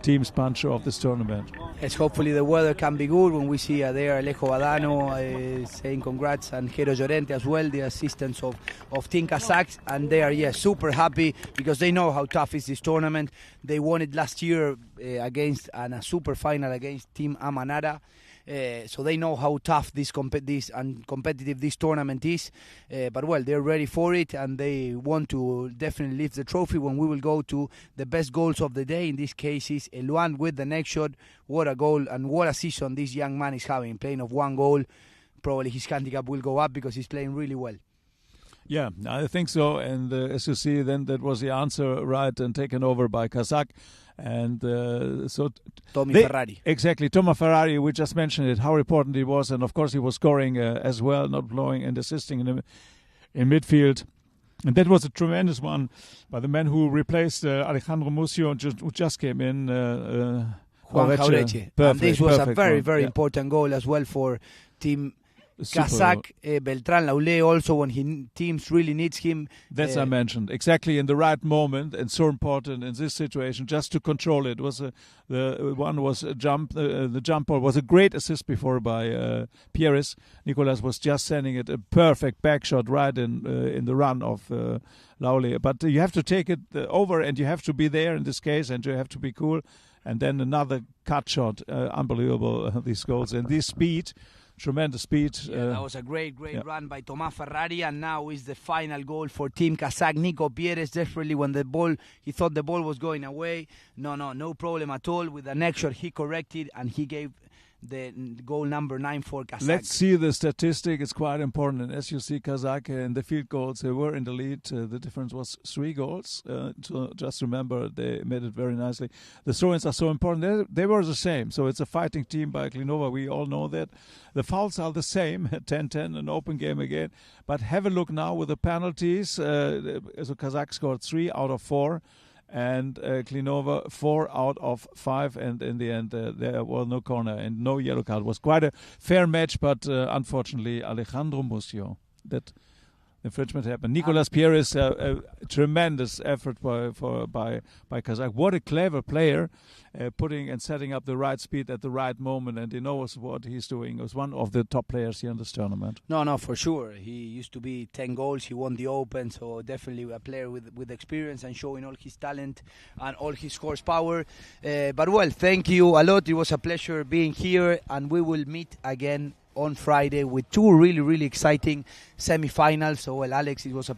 teams puncher of this tournament. Yes, hopefully the weather can be good when we see there Alejo Badano saying congrats, and Jero Llorente as well, the assistants of Team Kazakhs, and they are super happy because they know how tough is this tournament. They won it last year against a super final against Team Amanara. So they know how tough this and competitive this tournament is. But well, they're ready for it, and they want to definitely lift the trophy when we will go to the best goals of the day. In this case is Eluan with the next shot. What a goal and what a season this young man is having, playing of 1 goal. Probably his handicap will go up because he's playing really well. Yeah, I think so. And as you see, then that was the answer, right, and taken over by Kazakh. And Ferrari. Exactly, Thomas Ferrari, we just mentioned it, how important he was. And of course he was scoring as well, not blowing and assisting in midfield. And that was a tremendous one by the man who replaced Alejandro Mucio, who just came in. Juan Jaureche. And this was a very important goal as well for Team Kazakh. Bertrand Laulé also, when teams really needs him. That's I mentioned exactly in the right moment, and so important in this situation just to control it. Was the one was a jump. The jump ball was a great assist before by Pieris. Nicolas was just sending it a perfect back shot right in the run of Laulé. But you have to take it over, and you have to be there in this case, and you have to be cool. And then another cut shot, unbelievable these goals and this speed. Tremendous speed. That was a great run by Thomas Ferrari, and now is the final goal for Team Kazakh. Nico Pieris desperately when he thought the ball was going away. No problem at all. With the next shot, he corrected and he gave the goal number 9 for Kazakh. Let's see the statistic. It's quite important. And as you see, Kazakh in the field goals, they were in the lead. The difference was 3 goals. So just remember, they made it very nicely. The throw-ins are so important. They were the same. So it's a fighting team by Klinova. We all know that. The fouls are the same, 10-10, an open game again. But have a look now with the penalties. So Kazakh scored 3 out of 4. And Klinova 4 out of 5, and in the end there was no corner and no yellow card. It was quite a fair match, but unfortunately Alejandro Mucio, that infringement happened. Nicolas Pieris, a tremendous effort by Kazakh. What a clever player, putting and setting up the right speed at the right moment, and he knows what he's doing. He was one of the top players here in this tournament. No, for sure. He used to be 10 goals. He won the Open, so definitely a player with experience and showing all his talent and all his horsepower. But well, thank you a lot. It was a pleasure being here, and we will meet again on Friday with 2 really exciting semi-finals. So well, Alex, it was a